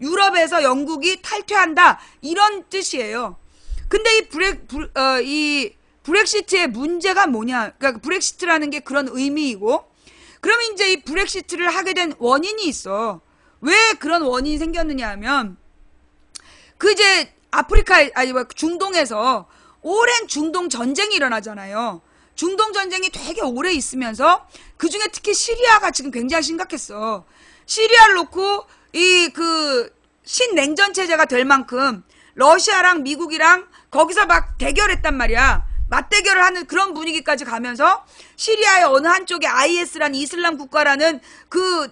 유럽에서 영국이 탈퇴한다. 이런 뜻이에요. 근데 이 브렉시트의 문제가 뭐냐? 그러니까 브렉시트라는 게 그런 의미이고, 그러면 이제 이 브렉시트를 하게 된 원인이 있어. 왜 그런 원인이 생겼느냐 하면, 이제 중동에서 오랜 중동 전쟁이 일어나잖아요. 중동 전쟁이 되게 오래 있으면서, 그 중에 특히 시리아가 지금 굉장히 심각했어. 시리아를 놓고 신냉전 체제가 될 만큼 러시아랑 미국이랑 거기서 막 대결했단 말이야. 맞대결을 하는 그런 분위기까지 가면서 시리아의 어느 한쪽에 IS라는 이슬람 국가라는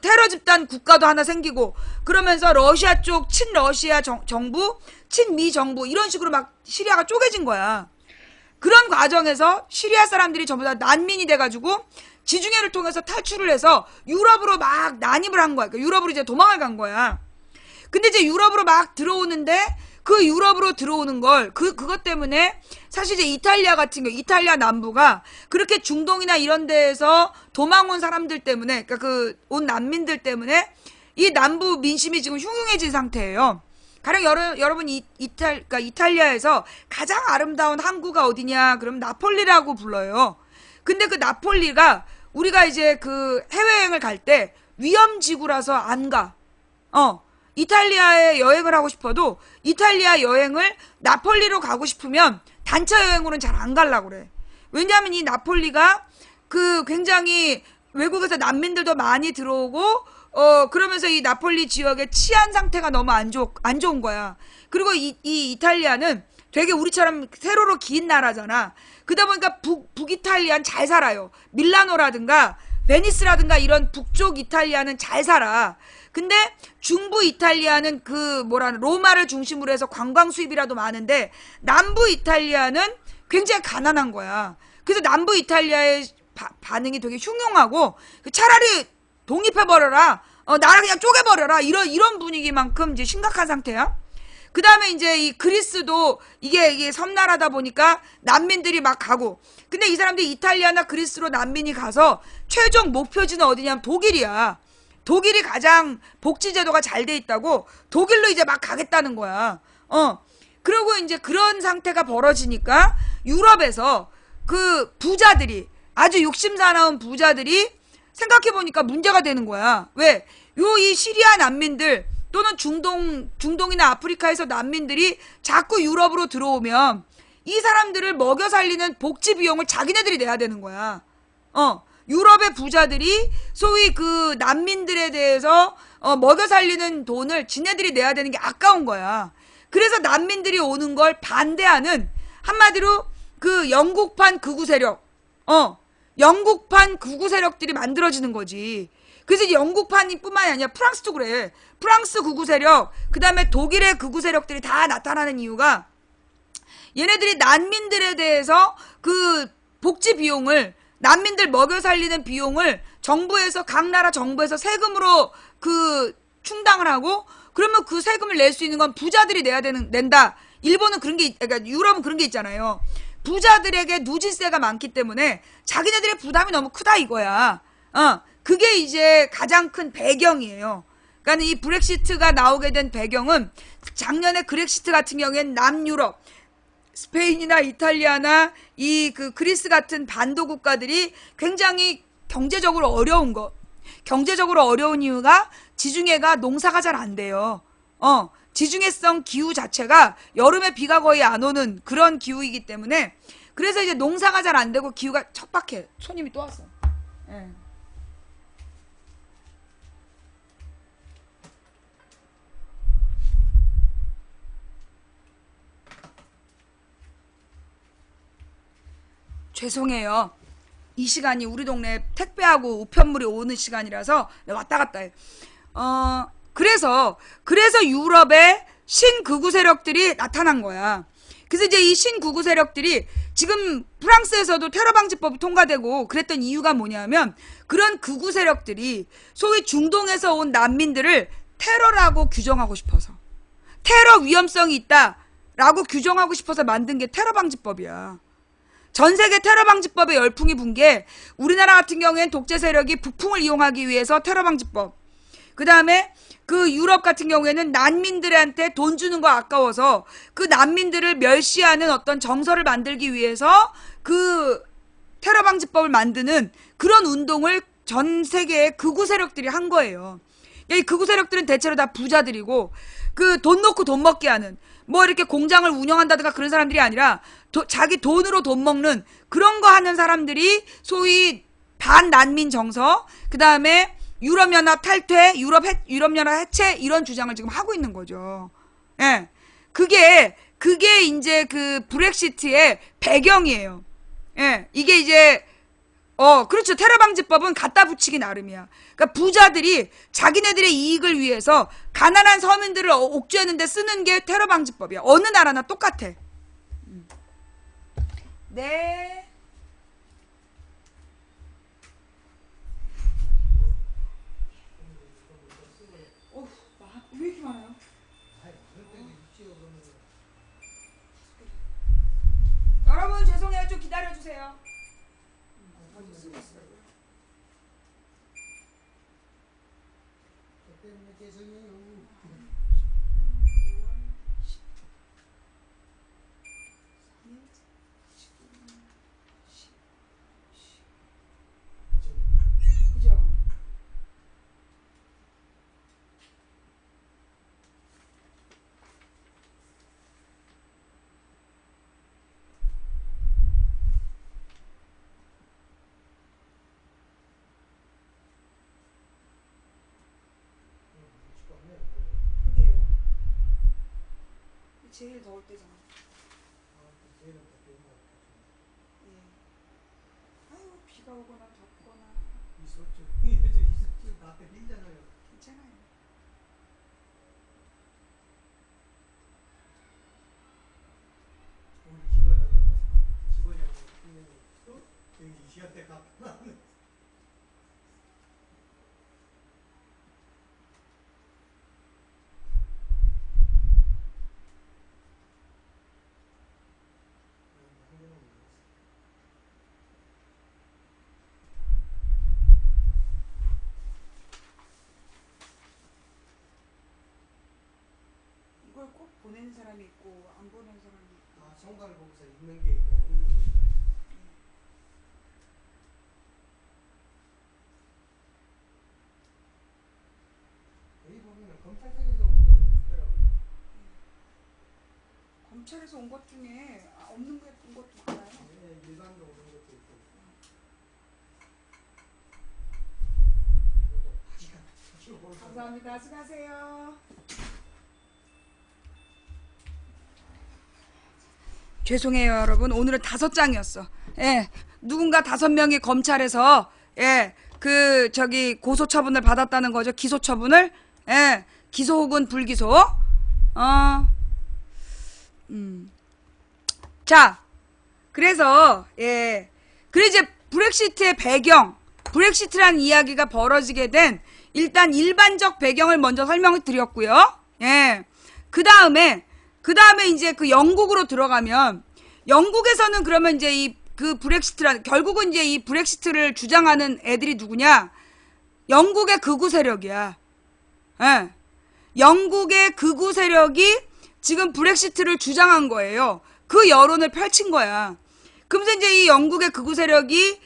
테러 집단 국가도 하나 생기고, 그러면서 러시아 쪽 친러시아 정부, 친미 정부, 이런 식으로 막 시리아가 쪼개진 거야. 그런 과정에서 시리아 사람들이 전부 다 난민이 돼가지고 지중해를 통해서 탈출을 해서 유럽으로 막 난입을 한 거야. 그러니까 유럽으로 이제 도망을 간 거야. 근데 이제 유럽으로 막 들어오는데, 유럽으로 들어오는 걸, 그것 때문에, 사실 이제 이탈리아 남부가, 그렇게 중동이나 이런 데에서 도망 온 사람들 때문에, 그러니까 온 난민들 때문에, 이 남부 민심이 지금 흉흉해진 상태예요. 가령 여러분, 그러니까 이탈리아에서 가장 아름다운 항구가 어디냐? 그럼 나폴리라고 불러요. 근데 나폴리가, 우리가 이제 해외여행을 갈 때, 위험지구라서 안 가. 이탈리아에 여행을 하고 싶어도 이탈리아 여행을 나폴리로 가고 싶으면 단체 여행으로는 잘 안 가려고 그래. 왜냐하면 이 나폴리가 굉장히 외국에서 난민들도 많이 들어오고, 그러면서 이 나폴리 지역의 치안 상태가 너무 안 좋은 거야. 그리고 이 이탈리아는 되게 우리처럼 세로로 긴 나라잖아. 그러다 보니까 북이탈리아는 잘 살아요. 밀라노라든가 베니스라든가 이런 북쪽 이탈리아는 잘 살아. 근데 중부 이탈리아는 로마를 중심으로 해서 관광 수입이라도 많은데, 남부 이탈리아는 굉장히 가난한 거야. 그래서 남부 이탈리아의 반응이 되게 흉흉하고, 차라리 독립해버려라, 나를 그냥 쪼개버려라, 이런 분위기만큼 이제 심각한 상태야. 그 다음에 이제 이 그리스도 이게 섬나라다 보니까 난민들이 막 가고, 근데 이 사람들이 이탈리아나 그리스로 난민이 가서 최종 목표지는 어디냐면 독일이야. 독일이 가장 복지제도가 잘 돼 있다고 독일로 이제 막 가겠다는 거야. 그리고 이제 그런 상태가 벌어지니까 유럽에서 부자들이, 아주 욕심사나운 부자들이 생각해보니까 문제가 되는 거야. 왜? 이 시리아 난민들 또는 중동이나 아프리카에서 난민들이 자꾸 유럽으로 들어오면 이 사람들을 먹여 살리는 복지 비용을 자기네들이 내야 되는 거야. 유럽의 부자들이 소위 난민들에 대해서 먹여 살리는 돈을 지네들이 내야 되는 게 아까운 거야. 그래서 난민들이 오는 걸 반대하는, 한마디로 영국판 극우 세력, 영국판 극우 세력들이 만들어지는 거지. 그래서 이제 영국판이 뿐만이 아니라 프랑스도 그래. 프랑스 극우 세력, 그 다음에 독일의 극우 세력들이 다 나타나는 이유가 얘네들이 난민들에 대해서 그 복지 비용을, 난민들 먹여 살리는 비용을 정부에서, 각 나라 정부에서 세금으로 그 충당을 하고, 그러면 그 세금을 낼 수 있는 건 부자들이 낸다. 일본은 그런 게, 그러니까 유럽은 그런 게 있잖아요. 부자들에게 누진세가 많기 때문에 자기네들의 부담이 너무 크다 이거야. 그게 이제 가장 큰 배경이에요. 그러니까 이 브렉시트가 나오게 된 배경은 작년에 그렉시트 같은 경우에는 남유럽, 스페인이나 이탈리아나 이 그 그리스 같은 반도 국가들이 굉장히 경제적으로 어려운 거. 경제적으로 어려운 이유가 지중해가 농사가 잘 안 돼요. 지중해성 기후 자체가 여름에 비가 거의 안 오는 그런 기후이기 때문에, 그래서 이제 농사가 잘 안 되고 기후가 척박해. 손님이 또 왔어. 예. 죄송해요. 이 시간이 우리 동네 택배하고 우편물이 오는 시간이라서 왔다 갔다 해. 그래서 유럽에 신극우 세력들이 나타난 거야. 그래서 이제 이 신극우 세력들이 지금 프랑스에서도 테러 방지법이 통과되고 그랬던 이유가 뭐냐면, 그런 극우 세력들이 소위 중동에서 온 난민들을 테러라고 규정하고 싶어서, 테러 위험성이 있다라고 규정하고 싶어서 만든 게 테러 방지법이야. 전 세계 테러 방지법에 열풍이 분 게, 우리나라 같은 경우엔 독재 세력이 북풍을 이용하기 위해서 테러 방지법, 그 다음에 그 유럽 같은 경우에는 난민들한테 돈 주는 거 아까워서 그 난민들을 멸시하는 어떤 정서를 만들기 위해서 그 테러 방지법을 만드는 그런 운동을 전 세계의 극우 세력들이 한 거예요. 이 극우 세력들은 대체로 다 부자들이고, 그 돈 놓고 돈 먹게 하는, 뭐 이렇게 공장을 운영한다든가 그런 사람들이 아니라 자기 돈으로 돈 먹는 그런 거 하는 사람들이 소위 반난민 정서, 그 다음에 유럽연합 탈퇴, 유럽연합 해체, 이런 주장을 지금 하고 있는 거죠. 예. 그게 이제 그 브렉시트의 배경이에요. 예. 이게 이제, 그렇죠. 테러 방지법은 갖다 붙이기 나름이야. 그러니까 부자들이 자기네들의 이익을 위해서 가난한 서민들을 옥죄는데 쓰는 게 테러 방지법이야. 어느 나라나 똑같아. 네. 왜 이렇게 많아요? 여러분 죄송해요. 좀 기다려주세요. 그죠? 그게요. 제일 더울 때잖아. 예. 아유, 비가 오거나 덥거나. 괜찮아요. 이걸 꼭 보내는 사람이 있고 안 보내는 사람이 있고. 성과를 보고서 읽는 게 있고 없는 게 있고. 여기 보면 검찰청에서 오는 있더라고요. 검찰에서 온 것 중에 없는 게 온 것도 많아요. 네, 일반으로 오는 것도 있고. 이것도 아직 감사합니다. 수고하세요. 죄송해요 여러분. 오늘은 5장이었어. 예. 누군가 5명이 검찰에서 고소 처분을 받았다는 거죠. 기소 처분을. 기소 혹은 불기소. 자, 그래서 그래 이제 브렉시트의 배경, 브렉시트라는 이야기가 벌어지게 된 일단 일반적 배경을 먼저 설명을 드렸고요. 그 다음에 이제 그 영국으로 들어가면, 영국에서는 그러면 이제 결국은 이제 이 브렉시트를 주장하는 애들이 누구냐? 영국의 극우 세력이야. 영국의 극우 세력이 지금 브렉시트를 주장한 거예요. 그 여론을 펼친 거야. 그러면서 이제 이 영국의 극우 세력이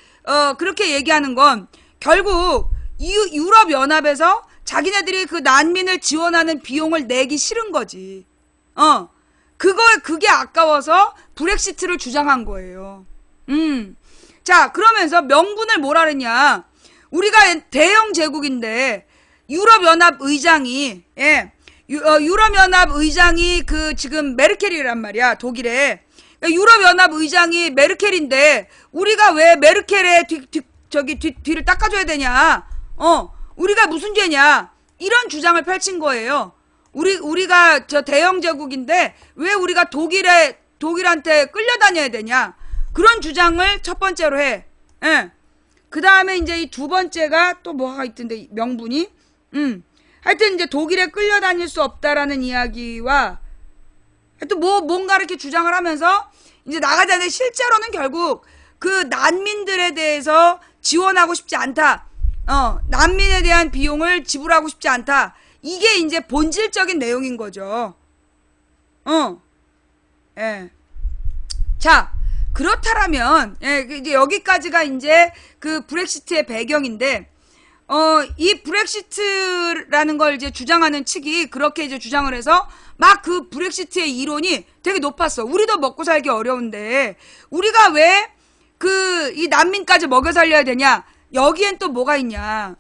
그렇게 얘기하는 건 결국 유럽연합에서 자기네들이 그 난민을 지원하는 비용을 내기 싫은 거지. 그게 아까워서 브렉시트를 주장한 거예요. 자, 그러면서 명분을 뭐라 그랬냐. 우리가 대영 제국인데, 유럽연합 의장이, 유럽연합 의장이 지금 메르켈이란 말이야, 독일에. 유럽연합 의장이 메르켈인데, 우리가 왜 메르켈의 뒤를 닦아줘야 되냐. 우리가 무슨 죄냐. 이런 주장을 펼친 거예요. 우리가 대영 제국인데, 왜 우리가 독일한테 끌려다녀야 되냐. 그런 주장을 첫 번째로 해. 그 다음에 이제 이 두 번째가 또 뭐가 있던데, 명분이? 하여튼 이제 독일에 끌려다닐 수 없다라는 이야기와, 하여튼 뭔가 이렇게 주장을 하면서, 이제 나가자는데 실제로는 결국 그 난민들에 대해서 지원하고 싶지 않다. 난민에 대한 비용을 지불하고 싶지 않다. 이게 이제 본질적인 내용인 거죠. 자, 그렇다라면, 이제 여기까지가 이제 그 브렉시트의 배경인데, 이 브렉시트라는 걸 이제 주장하는 측이 그렇게 이제 주장을 해서 막 그 브렉시트의 이론이 되게 높았어. 우리도 먹고 살기 어려운데, 우리가 왜 이 난민까지 먹여 살려야 되냐? 여기엔 또 뭐가 있냐?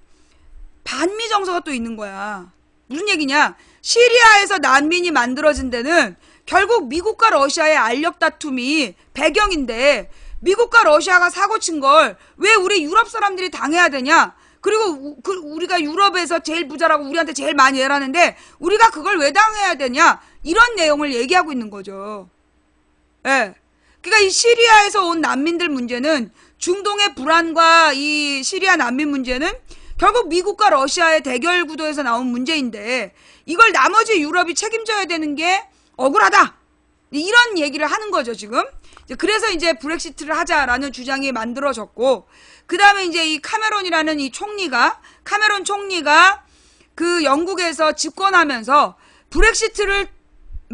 반미 정서가 또 있는 거야. 무슨 얘기냐? 시리아에서 난민이 만들어진 데는 결국 미국과 러시아의 알력 다툼이 배경인데, 미국과 러시아가 사고 친 걸 왜 우리 유럽 사람들이 당해야 되냐? 그리고 우리가 유럽에서 제일 부자라고 우리한테 제일 많이 일하는데 우리가 그걸 왜 당해야 되냐? 이런 내용을 얘기하고 있는 거죠. 그러니까 이 시리아에서 온 난민들 문제는, 중동의 불안과 이 시리아 난민 문제는 결국 미국과 러시아의 대결 구도에서 나온 문제인데, 이걸 나머지 유럽이 책임져야 되는 게 억울하다. 이런 얘기를 하는 거죠, 지금. 그래서 이제 브렉시트를 하자라는 주장이 만들어졌고, 그 다음에 이제 이 카메론 총리가 그 영국에서 집권하면서 브렉시트를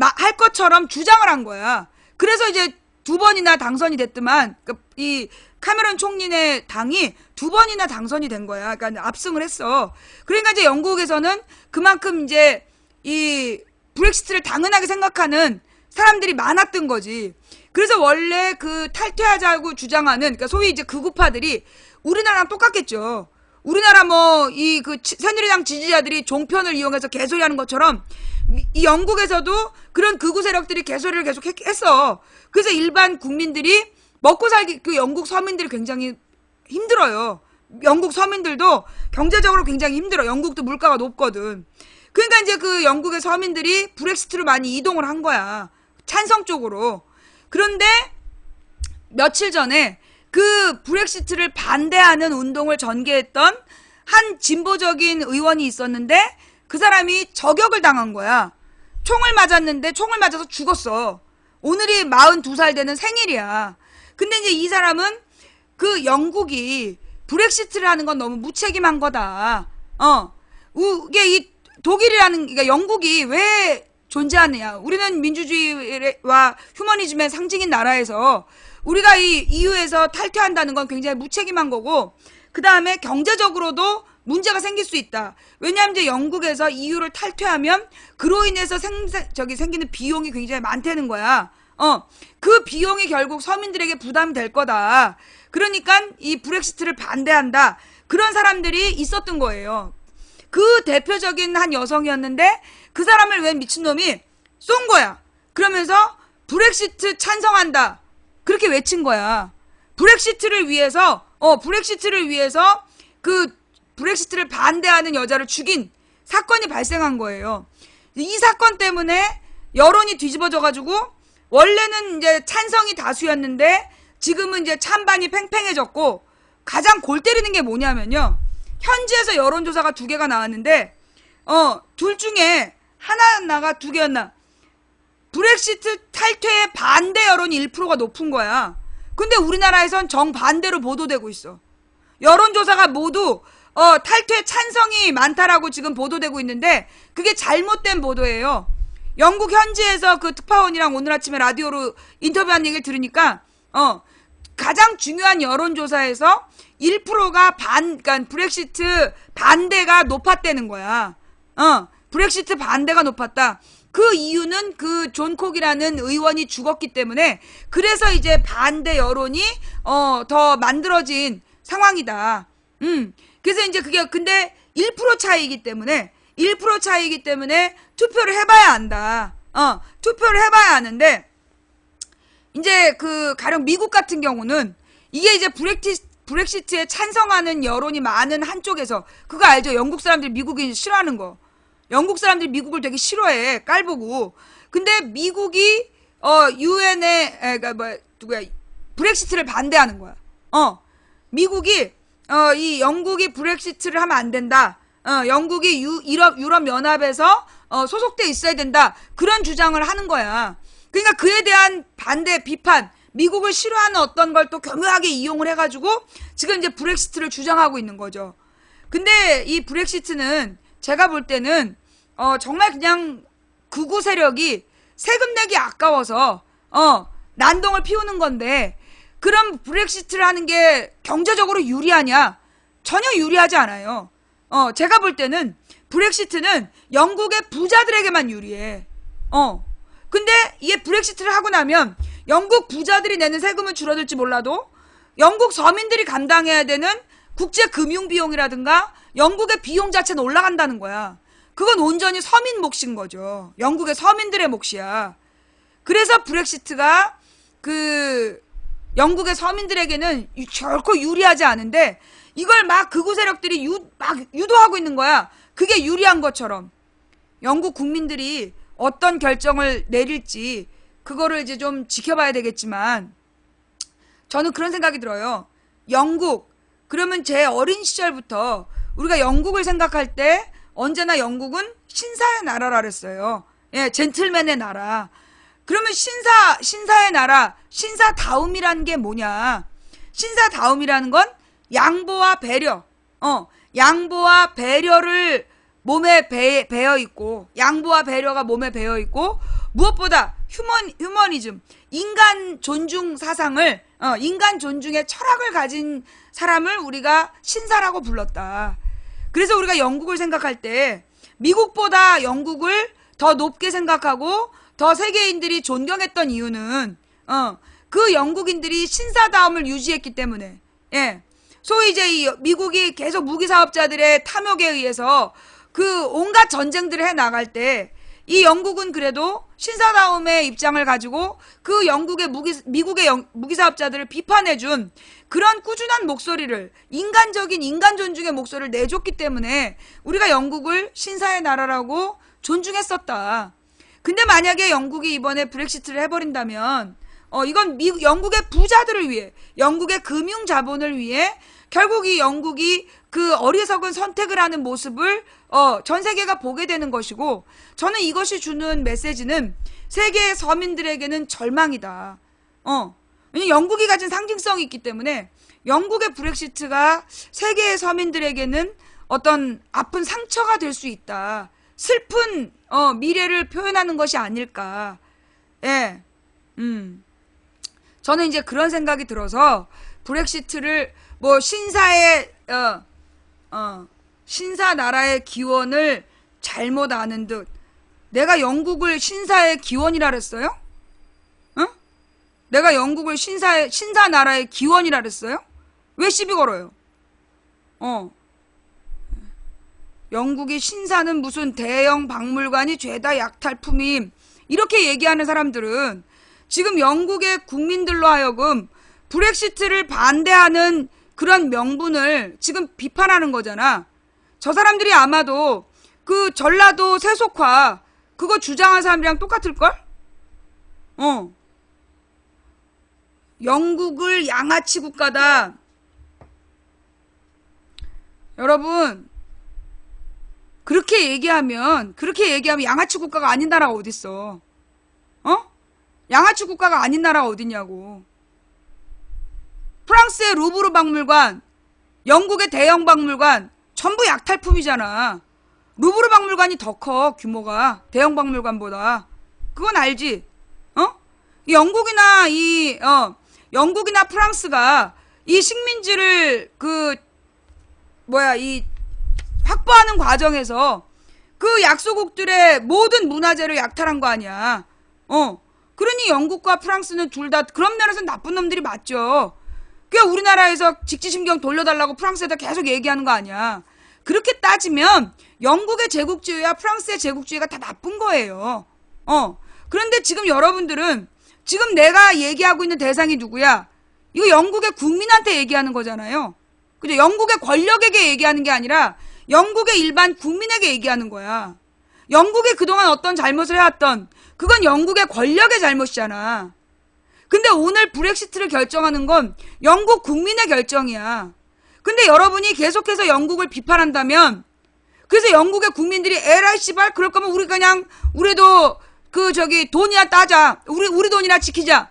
할 것처럼 주장을 한 거야. 그래서 이제 2번이나 당선이 됐더만, 이 카메론 총리네 당이 2번이나 당선이 된 거야. 그러니까 압승을 했어. 그러니까 이제 영국에서는 그만큼 이제 이 브렉시트를 당연하게 생각하는 사람들이 많았던 거지. 그래서 원래 그 탈퇴하자고 주장하는, 그러니까 소위 이제 극우파들이 우리나라랑 똑같겠죠. 우리나라 새누리당 지지자들이 종편을 이용해서 개소리하는 것처럼 이 영국에서도 그런 극우 세력들이 개소리를 계속 했어. 그래서 일반 국민들이 먹고 살기, 영국 서민들이 굉장히 힘들어요. 영국 서민들도 경제적으로 굉장히 힘들어. 영국도 물가가 높거든. 그러니까 이제 그 영국의 서민들이 브렉시트로 많이 이동을 한 거야. 찬성 쪽으로. 그런데 며칠 전에 그 브렉시트를 반대하는 운동을 전개했던 한 진보적인 의원이 있었는데, 그 사람이 저격을 당한 거야. 총을 맞아서 죽었어. 오늘이 42살 되는 생일이야. 근데 이제 이 사람은 그 영국이 브렉시트를 하는 건 너무 무책임한 거다. 이게 이 독일이라는, 그러니까 영국이 왜 존재하느냐. 우리는 민주주의와 휴머니즘의 상징인 나라에서 우리가 이 EU에서 탈퇴한다는 건 굉장히 무책임한 거고, 그 다음에 경제적으로도 문제가 생길 수 있다. 왜냐하면 이제 영국에서 EU를 탈퇴하면 그로 인해서 생기는 비용이 굉장히 많다는 거야. 그 비용이 결국 서민들에게 부담이 될 거다. 그러니까 이 브렉시트를 반대한다. 그런 사람들이 있었던 거예요. 그 대표적인 한 여성이었는데, 그 사람을 웬 미친놈이 쏜 거야. 그러면서 브렉시트 찬성한다. 그렇게 외친 거야. 브렉시트를 위해서 그 브렉시트를 반대하는 여자를 죽인 사건이 발생한 거예요. 이 사건 때문에 여론이 뒤집어져가지고 원래는 이제 찬성이 다수였는데 지금은 이제 찬반이 팽팽해졌고, 가장 골 때리는 게 뭐냐면요. 현지에서 여론조사가 2개가 나왔는데 둘 중에 하나였나가 2개였나. 브렉시트 탈퇴에 반대 여론이 1%가 높은 거야. 근데 우리나라에선 정반대로 보도되고 있어. 여론조사가 모두 탈퇴 찬성이 많다라고 지금 보도되고 있는데 그게 잘못된 보도예요. 영국 현지에서 그 특파원이랑 오늘 아침에 라디오로 인터뷰한 얘기를 들으니까 가장 중요한 여론조사에서 1%가 그러니까 브렉시트 반대가 높았다는 거야. 브렉시트 반대가 높았다. 그 이유는 그 존 콕이라는 의원이 죽었기 때문에, 그래서 이제 반대 여론이 더 만들어진 상황이다. 그래서 이제 그게 근데 1% 차이이기 때문에 투표를 해봐야 한다. 투표를 해봐야 하는데, 이제 그 가령 미국 같은 경우는 이게 이제 브렉시트에 찬성하는 여론이 많은 한쪽에서, 그거 알죠? 영국 사람들이 미국이 싫어하는 거. 영국 사람들이 미국을 되게 싫어해. 깔보고. 근데 미국이 유엔에 브렉시트를 반대하는 거야. 미국이 이 영국이 브렉시트를 하면 안 된다. 영국이 유럽 연합에서 소속돼 있어야 된다. 그런 주장을 하는 거야. 그러니까 그에 대한 반대 비판, 미국을 싫어하는 어떤 걸 또 교묘하게 이용을 해가지고 지금 이제 브렉시트를 주장하고 있는 거죠. 근데 이 브렉시트는 제가 볼 때는 정말 그냥 극우 세력이 세금 내기 아까워서 난동을 피우는 건데, 그럼 브렉시트를 하는 게 경제적으로 유리하냐? 전혀 유리하지 않아요. 제가 볼 때는 브렉시트는 영국의 부자들에게만 유리해. 근데 이게 브렉시트를 하고 나면 영국 부자들이 내는 세금은 줄어들지 몰라도 영국 서민들이 감당해야 되는 국제 금융 비용이라든가 영국의 비용 자체는 올라간다는 거야. 그건 온전히 서민 몫인 거죠. 영국의 서민들의 몫이야. 그래서 브렉시트가 그 영국의 서민들에게는 결코 유리하지 않은데, 이걸 막 극우 세력들이 막 유도하고 있는 거야. 그게 유리한 것처럼. 영국 국민들이 어떤 결정을 내릴지 그거를 이제 좀 지켜봐야 되겠지만, 저는 그런 생각이 들어요. 영국, 그러면 제 어린 시절부터 우리가 영국을 생각할 때 언제나 영국은 신사의 나라라 그랬어요. 예, 젠틀맨의 나라. 그러면 신사의 나라, 신사다움이라는 게 뭐냐? 신사다움이라는 건 양보와 배려. 양보와 배려를 몸에 배어 있고, 양보와 배려가 몸에 배어 있고, 무엇보다 휴머니즘, 인간 존중 사상을, 인간 존중의 철학을 가진 사람을 우리가 신사라고 불렀다. 그래서 우리가 영국을 생각할 때 미국보다 영국을 더 높게 생각하고 더 세계인들이 존경했던 이유는 그 영국인들이 신사다움을 유지했기 때문에, 예. 소위 이제 이 미국이 계속 무기 사업자들의 탐욕에 의해서 그 온갖 전쟁들을 해 나갈 때 이 영국은 그래도 신사다움의 입장을 가지고 그 미국의 무기 사업자들을 비판해준 그런 꾸준한 목소리를, 인간적인 인간 존중의 목소리를 내줬기 때문에 우리가 영국을 신사의 나라라고 존중했었다. 근데 만약에 영국이 이번에 브렉시트를 해버린다면 이건 영국의 부자들을 위해, 영국의 금융 자본을 위해 결국 이 영국이 그 어리석은 선택을 하는 모습을 전 세계가 보게 되는 것이고, 저는 이것이 주는 메시지는 세계의 서민들에게는 절망이다. 왜냐면 영국이 가진 상징성이 있기 때문에 영국의 브렉시트가 세계의 서민들에게는 어떤 아픈 상처가 될 수 있다. 슬픈 미래를 표현하는 것이 아닐까. 예. 저는 이제 그런 생각이 들어서 브렉시트를 뭐 신사의 신사 나라의 기원을 잘못 아는 듯, 내가 영국을 신사의 기원이라 그랬어요? 내가 영국을 신사 나라의 기원이라 그랬어요? 왜 시비 걸어요? 영국이 신사는 무슨 대형 박물관이 죄다 약탈품임, 이렇게 얘기하는 사람들은 지금 영국의 국민들로 하여금 브렉시트를 반대하는 그런 명분을 지금 비판하는 거잖아. 저 사람들이 아마도 그 전라도 세속화 그거 주장한 사람들이랑 똑같을걸? 영국을 양아치 국가다. 여러분, 그렇게 얘기하면 양아치 국가가 아닌 나라가 어딨어? 양아치 국가가 아닌 나라가 어딨냐고. 프랑스의 루브르 박물관, 영국의 대형 박물관 전부 약탈품이잖아. 루브르 박물관이 더 커, 규모가. 대형 박물관보다. 그건 알지? 영국이나 프랑스가 이 식민지를 확보하는 과정에서 그 약소국들의 모든 문화재를 약탈한 거 아니야. 그러니 영국과 프랑스는 둘 다 그런 면에서는 나쁜 놈들이 맞죠. 그러니까 우리나라에서 직지심경 돌려달라고 프랑스에다 계속 얘기하는 거 아니야. 그렇게 따지면 영국의 제국주의와 프랑스의 제국주의가 다 나쁜 거예요. 그런데 지금 여러분들은 지금 내가 얘기하고 있는 대상이 누구야? 이거 영국의 국민한테 얘기하는 거잖아요. 그죠? 영국의 권력에게 얘기하는 게 아니라 영국의 일반 국민에게 얘기하는 거야. 영국이 그동안 어떤 잘못을 해왔던 그건 영국의 권력의 잘못이잖아. 근데 오늘 브렉시트를 결정하는 건 영국 국민의 결정이야. 근데 여러분이 계속해서 영국을 비판한다면 그래서 영국의 국민들이 에라이 씨발 그럴 거면 우리 그냥 우리도 돈이나 따자. 우리 돈이나 지키자.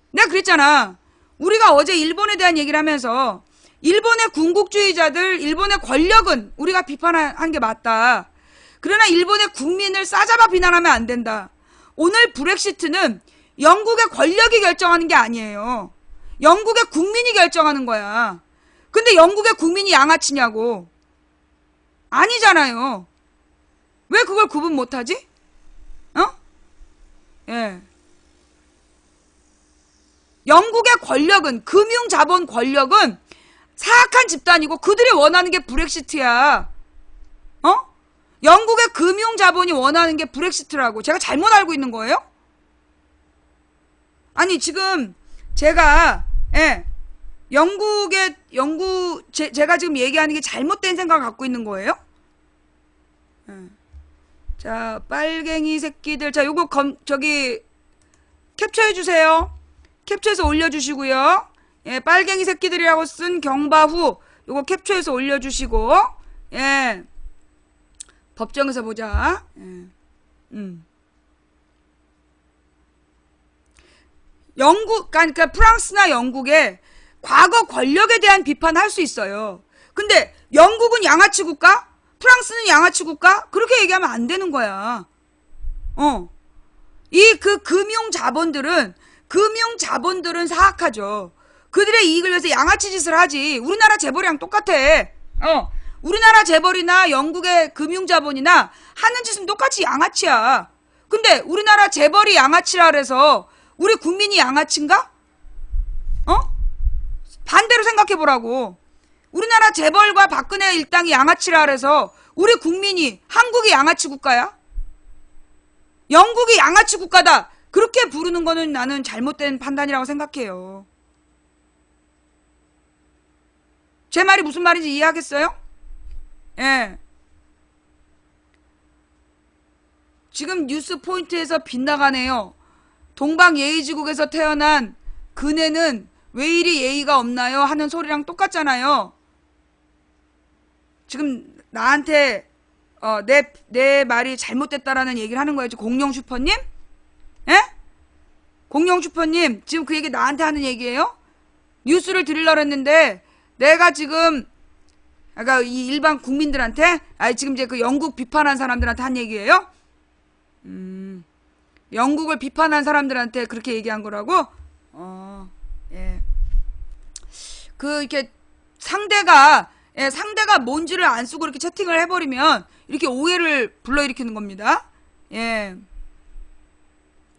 내가 그랬잖아. 우리가 어제 일본에 대한 얘기를 하면서 일본의 군국주의자들, 일본의 권력은 우리가 비판한 게 맞다. 그러나 일본의 국민을 싸잡아 비난하면 안 된다. 오늘 브렉시트는 영국의 권력이 결정하는 게 아니에요. 영국의 국민이 결정하는 거야. 근데 영국의 국민이 양아치냐고. 아니잖아요. 왜 그걸 구분 못하지? 예. 영국의 권력은, 금융자본 권력은 사악한 집단이고 그들이 원하는 게 브렉시트야. 영국의 금융자본이 원하는 게 브렉시트라고. 제가 잘못 알고 있는 거예요? 아니 지금 제가 제가 지금 얘기하는 게 잘못된 생각을 갖고 있는 거예요? 자, 빨갱이 새끼들. 자, 요거 캡처해 주세요. 캡처해서 올려주시고요. 예, 빨갱이 새끼들이라고 쓴 경바후 요거 캡처해서 올려주시고, 예, 법정에서 보자. 예. 그러니까 프랑스나 영국의 과거 권력에 대한 비판할 수 있어요. 근데 영국은 양아치 국가? 프랑스는 양아치 국가? 그렇게 얘기하면 안 되는 거야. 금융자본들은 사악하죠. 그들의 이익을 위해서 양아치 짓을 하지. 우리나라 재벌이랑 똑같아. 우리나라 재벌이나 영국의 금융자본이나 하는 짓은 똑같이 양아치야. 근데 우리나라 재벌이 양아치라 그래서 우리 국민이 양아치인가? 반대로 생각해보라고. 우리나라 재벌과 박근혜 일당이 양아치라 그래서 우리 국민이, 한국이 양아치 국가야? 영국이 양아치 국가다. 그렇게 부르는 거는 나는 잘못된 판단이라고 생각해요. 제 말이 무슨 말인지 이해하겠어요? 예. 지금 뉴스 포인트에서 빗나가네요. 동방예의지국에서 태어난 그네는 왜 이리 예의가 없나요? 하는 소리랑 똑같잖아요. 지금 나한테 내 말이 잘못됐다라는 얘기를 하는 거예요. 공룡슈퍼님? 예? 공룡슈퍼님 지금 그 얘기 나한테 하는 얘기예요? 뉴스를 드리려고 했는데 내가 지금 아까 이 일반 국민들한테 지금 이제 그 영국 비판한 사람들한테 한 얘기예요? 영국을 비판한 사람들한테 그렇게 얘기한 거라고? 예. 이렇게 상대가 뭔지를 안 쓰고 이렇게 채팅을 해버리면 이렇게 오해를 불러일으키는 겁니다. 예.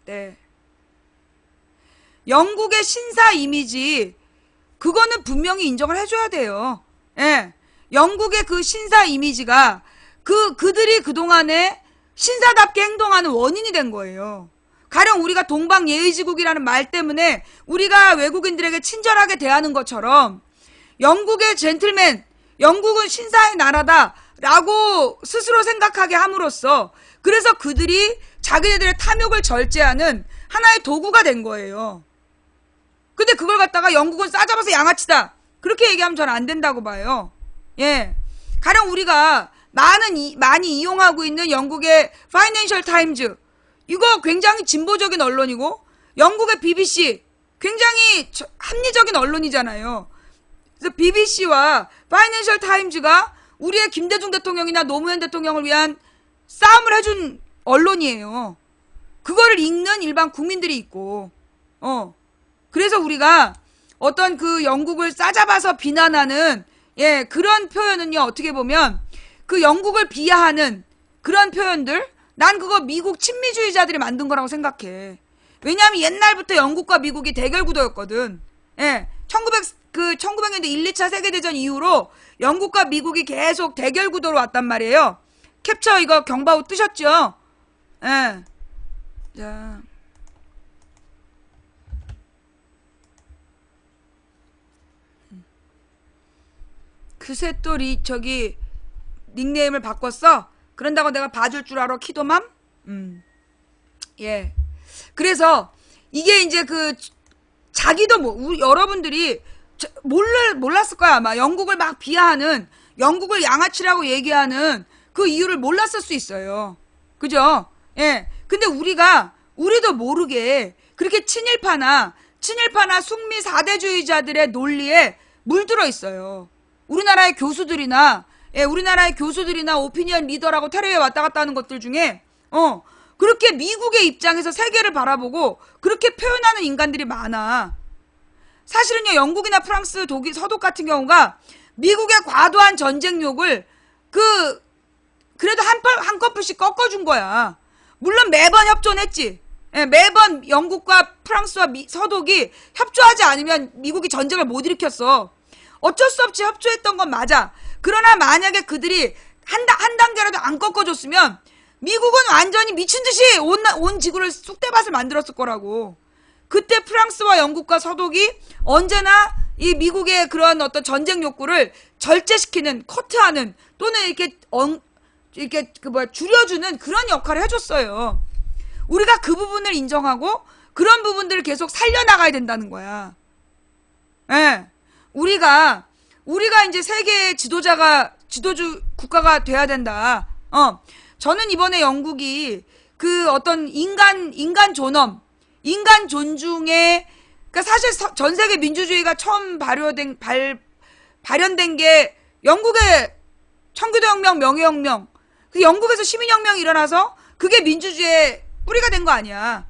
네. 영국의 신사 이미지, 그거는 분명히 인정을 해줘야 돼요. 예. 영국의 그 신사 이미지가 그들이 그동안에 신사답게 행동하는 원인이 된 거예요. 가령 우리가 동방예의지국이라는 말 때문에 우리가 외국인들에게 친절하게 대하는 것처럼 영국의 젠틀맨, 영국은 신사의 나라다라고 스스로 생각하게 함으로써 그래서 그들이 자기네들의 탐욕을 절제하는 하나의 도구가 된 거예요. 근데 그걸 갖다가 영국은 싸잡아서 양아치다. 그렇게 얘기하면 저는 안 된다고 봐요. 예. 가령 우리가 많이 이용하고 있는 영국의 파이낸셜 타임즈. 이거 굉장히 진보적인 언론이고, 영국의 BBC. 굉장히 합리적인 언론이잖아요. 그래서 BBC와 파이낸셜 타임즈가 우리의 김대중 대통령이나 노무현 대통령을 위한 싸움을 해준 언론이에요. 그거를 읽는 일반 국민들이 있고, 그래서 우리가 어떤 그 영국을 싸잡아서 비난하는, 예, 그런 표현은요, 어떻게 보면 그 영국을 비하하는 그런 표현들, 난 그거 미국 친미주의자들이 만든 거라고 생각해. 왜냐하면 옛날부터 영국과 미국이 대결 구도였거든. 예, 1900년대 1, 2차 세계대전 이후로 영국과 미국이 계속 대결 구도로 왔단 말이에요. 캡처 이거 경바우 뜨셨죠? 예. 자. 그새 또 저기 닉네임을 바꿨어? 그런다고 내가 봐줄 줄 알아, 키도맘? 예. 그래서 이게 이제 그 자기도 여러분들이 몰랐을 거야 아마. 영국을 막 비하하는, 영국을 양아치라고 얘기하는 그 이유를 몰랐을 수 있어요. 그죠? 예. 근데 우리도 모르게 그렇게 친일파나 숙미 사대주의자들의 논리에 물들어 있어요. 우리나라의 교수들이나 오피니언 리더라고 텔레비에 왔다 갔다 하는 것들 중에, 그렇게 미국의 입장에서 세계를 바라보고 그렇게 표현하는 인간들이 많아. 사실은요, 영국이나 프랑스, 독일, 서독 같은 경우가 미국의 과도한 전쟁욕을 그래도 한꺼풀씩 꺾어준 거야. 물론 매번 협조는 했지. 예, 매번 영국과 프랑스와 서독이 협조하지 않으면 미국이 전쟁을 못 일으켰어. 어쩔 수 없이 협조했던 건 맞아. 그러나 만약에 그들이 한 단계라도 안 꺾어줬으면 미국은 완전히 미친 듯이 온 지구를 쑥대밭을 만들었을 거라고. 그때 프랑스와 영국과 서독이 언제나 이 미국의 그런 어떤 전쟁 욕구를 절제시키는, 커트하는, 또는 이렇게 줄여주는 그런 역할을 해줬어요. 우리가 그 부분을 인정하고 그런 부분들을 계속 살려나가야 된다는 거야. 예. 우리가 이제 세계의 지도주 국가가 돼야 된다. 저는 이번에 영국이 그 어떤 인간 존엄, 인간 존중의, 그러니까 사실 전 세계 민주주의가 처음 발현된 게 영국의 청교도혁명, 명예혁명, 그 영국에서 시민혁명이 일어나서 그게 민주주의의 뿌리가 된 거 아니야.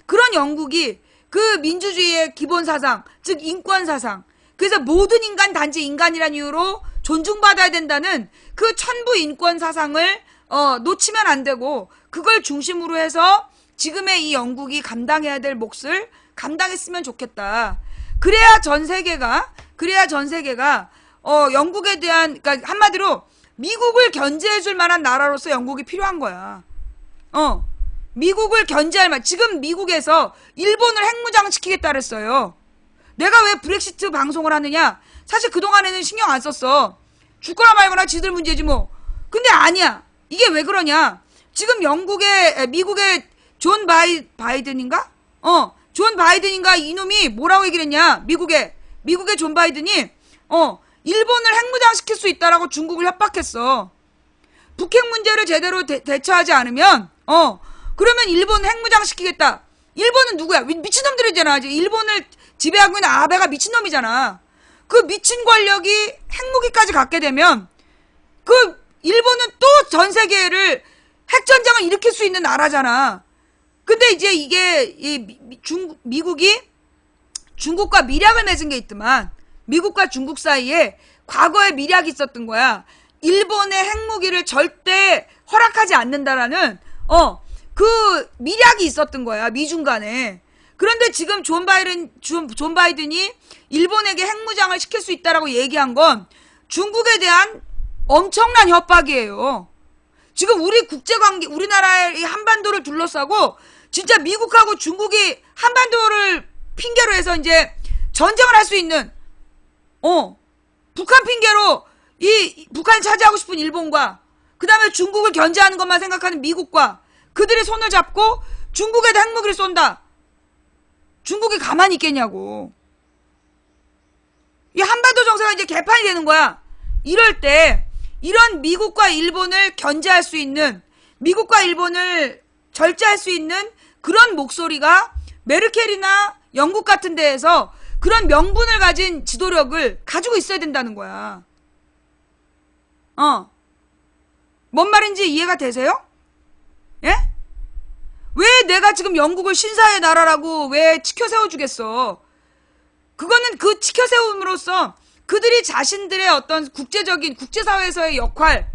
그런 영국이 그 민주주의의 기본 사상, 즉 인권 사상, 그래서 모든 인간 단지 인간이란 이유로 존중받아야 된다는 그 천부 인권 사상을 놓치면 안 되고, 그걸 중심으로 해서 지금의 이 영국이 감당해야 될 몫을 감당했으면 좋겠다. 그래야 전 세계가 영국에 대한, 그러니까 한마디로 미국을 견제해줄 만한 나라로서 영국이 필요한 거야. 미국을 견제할 만, 지금 미국에서 일본을 핵무장시키겠다 그랬어요. 내가 왜 브렉시트 방송을 하느냐? 사실 그동안에는 신경 안 썼어. 죽거나 말거나 지들 문제지 뭐. 근데 아니야. 이게 왜 그러냐? 지금 미국의 존 바이든인가? 존 바이든인가 이놈이 뭐라고 얘기를 했냐? 미국의 존 바이든이 일본을 핵무장시킬 수 있다라고 중국을 협박했어. 북핵 문제를 제대로 대처하지 않으면 그러면 일본 핵무장시키겠다. 일본은 누구야? 미친놈들이잖아. 일본을 지배하고 있는 아베가 미친놈이잖아. 그 미친 권력이 핵무기까지 갖게 되면 그 일본은 또 전 세계를 핵전쟁을 일으킬 수 있는 나라잖아. 근데 이제 이게 미국이 중국과 밀약을 맺은 게 있더만, 미국과 중국 사이에 과거에 밀약이 있었던 거야. 일본의 핵무기를 절대 허락하지 않는다라는 그 밀약이 있었던 거야, 미중 간에. 그런데 지금 존 바이든이 일본에게 핵무장을 시킬 수 있다라고 얘기한 건 중국에 대한 엄청난 협박이에요. 지금 우리 국제관계, 우리나라의 한반도를 둘러싸고 진짜 미국하고 중국이 한반도를 핑계로 해서 이제 전쟁을 할 수 있는, 북한 핑계로 이 북한을 차지하고 싶은 일본과 그 다음에 중국을 견제하는 것만 생각하는 미국과 그들의 손을 잡고 중국에다 핵무기를 쏜다. 중국이 가만히 있겠냐고. 이 한반도 정세가 이제 개판이 되는 거야. 이럴 때 이런 미국과 일본을 견제할 수 있는, 미국과 일본을 절제할 수 있는 그런 목소리가 메르켈이나 영국 같은 데에서 그런 명분을 가진 지도력을 가지고 있어야 된다는 거야. 뭔 말인지 이해가 되세요? 예? 왜 내가 지금 영국을 신사의 나라라고 왜 치켜 세워주겠어? 그거는 그 치켜 세움으로써 그들이 자신들의 어떤 국제적인, 국제사회에서의 역할,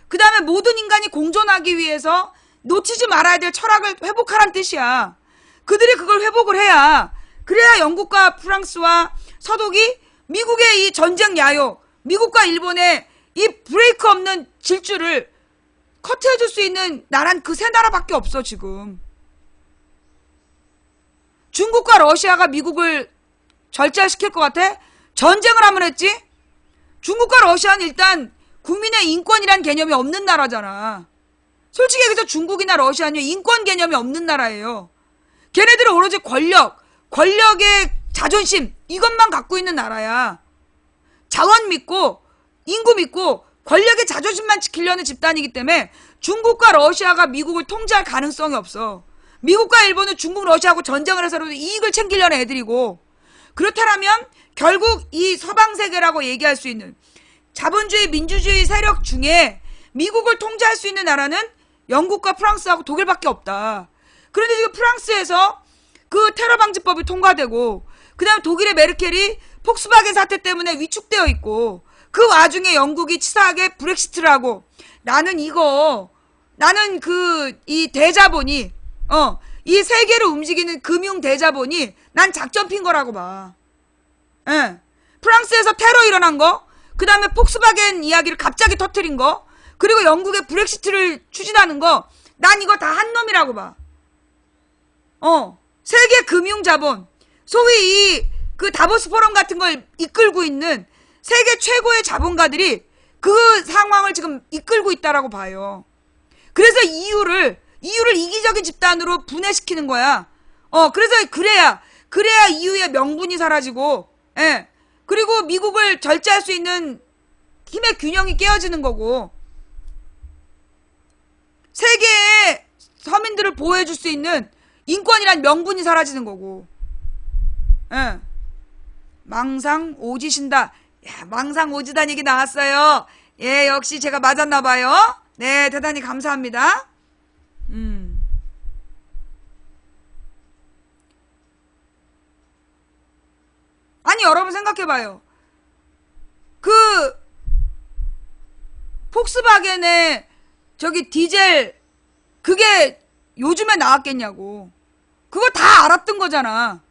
그 다음에 모든 인간이 공존하기 위해서 놓치지 말아야 될 철학을 회복하란 뜻이야. 그들이 그걸 회복을 해야, 그래야 영국과 프랑스와 서독이 미국의 이 전쟁 야요, 미국과 일본의 이 브레이크 없는 질주를 커트해줄 수 있는 나란 그 세 나라밖에 없어, 지금. 중국과 러시아가 미국을 절제시킬 것 같아? 전쟁을 하면 했지? 중국과 러시아는 일단 국민의 인권이란 개념이 없는 나라잖아. 솔직히 얘기해서 중국이나 러시아는 인권 개념이 없는 나라예요. 걔네들은 오로지 권력의 자존심, 이것만 갖고 있는 나라야. 자원 믿고, 인구 믿고, 권력의 자존심만 지키려는 집단이기 때문에 중국과 러시아가 미국을 통제할 가능성이 없어. 미국과 일본은 중국, 러시아하고 전쟁을 해서라도 이익을 챙기려는 애들이고, 그렇다면 결국 이 서방 세계라고 얘기할 수 있는 자본주의, 민주주의 세력 중에 미국을 통제할 수 있는 나라는 영국과 프랑스하고 독일밖에 없다. 그런데 지금 프랑스에서 그 테러 방지법이 통과되고, 그 다음 독일의 메르켈이 폭스바겐 사태 때문에 위축되어 있고, 그 와중에 영국이 치사하게 브렉시트를 하고, 나는 이 대자본이, 이 세계를 움직이는 금융 대자본이 난 작전 핀 거라고 봐. 예. 프랑스에서 테러 일어난 거, 그 다음에 폭스바겐 이야기를 갑자기 터트린 거, 그리고 영국의 브렉시트를 추진하는 거, 난 이거 다 한 놈이라고 봐. 세계 금융자본, 소위 그 다보스 포럼 같은 걸 이끌고 있는 세계 최고의 자본가들이 그 상황을 지금 이끌고 있다라고 봐요. 그래서 이유를 이기적인 집단으로 분해시키는 거야. 그래서 그래야 이유의 명분이 사라지고, 예. 그리고 미국을 절제할 수 있는 힘의 균형이 깨어지는 거고, 세계의 서민들을 보호해줄 수 있는 인권이란 명분이 사라지는 거고. 예. 망상 오지신다. 야, 망상 오지단 얘기 나왔어요. 예, 역시 제가 맞았나봐요. 네, 대단히 감사합니다. 아니, 여러분 생각해봐요. 그 폭스바겐의 저기 디젤, 그게 요즘에 나왔겠냐고. 그거 다 알았던 거잖아.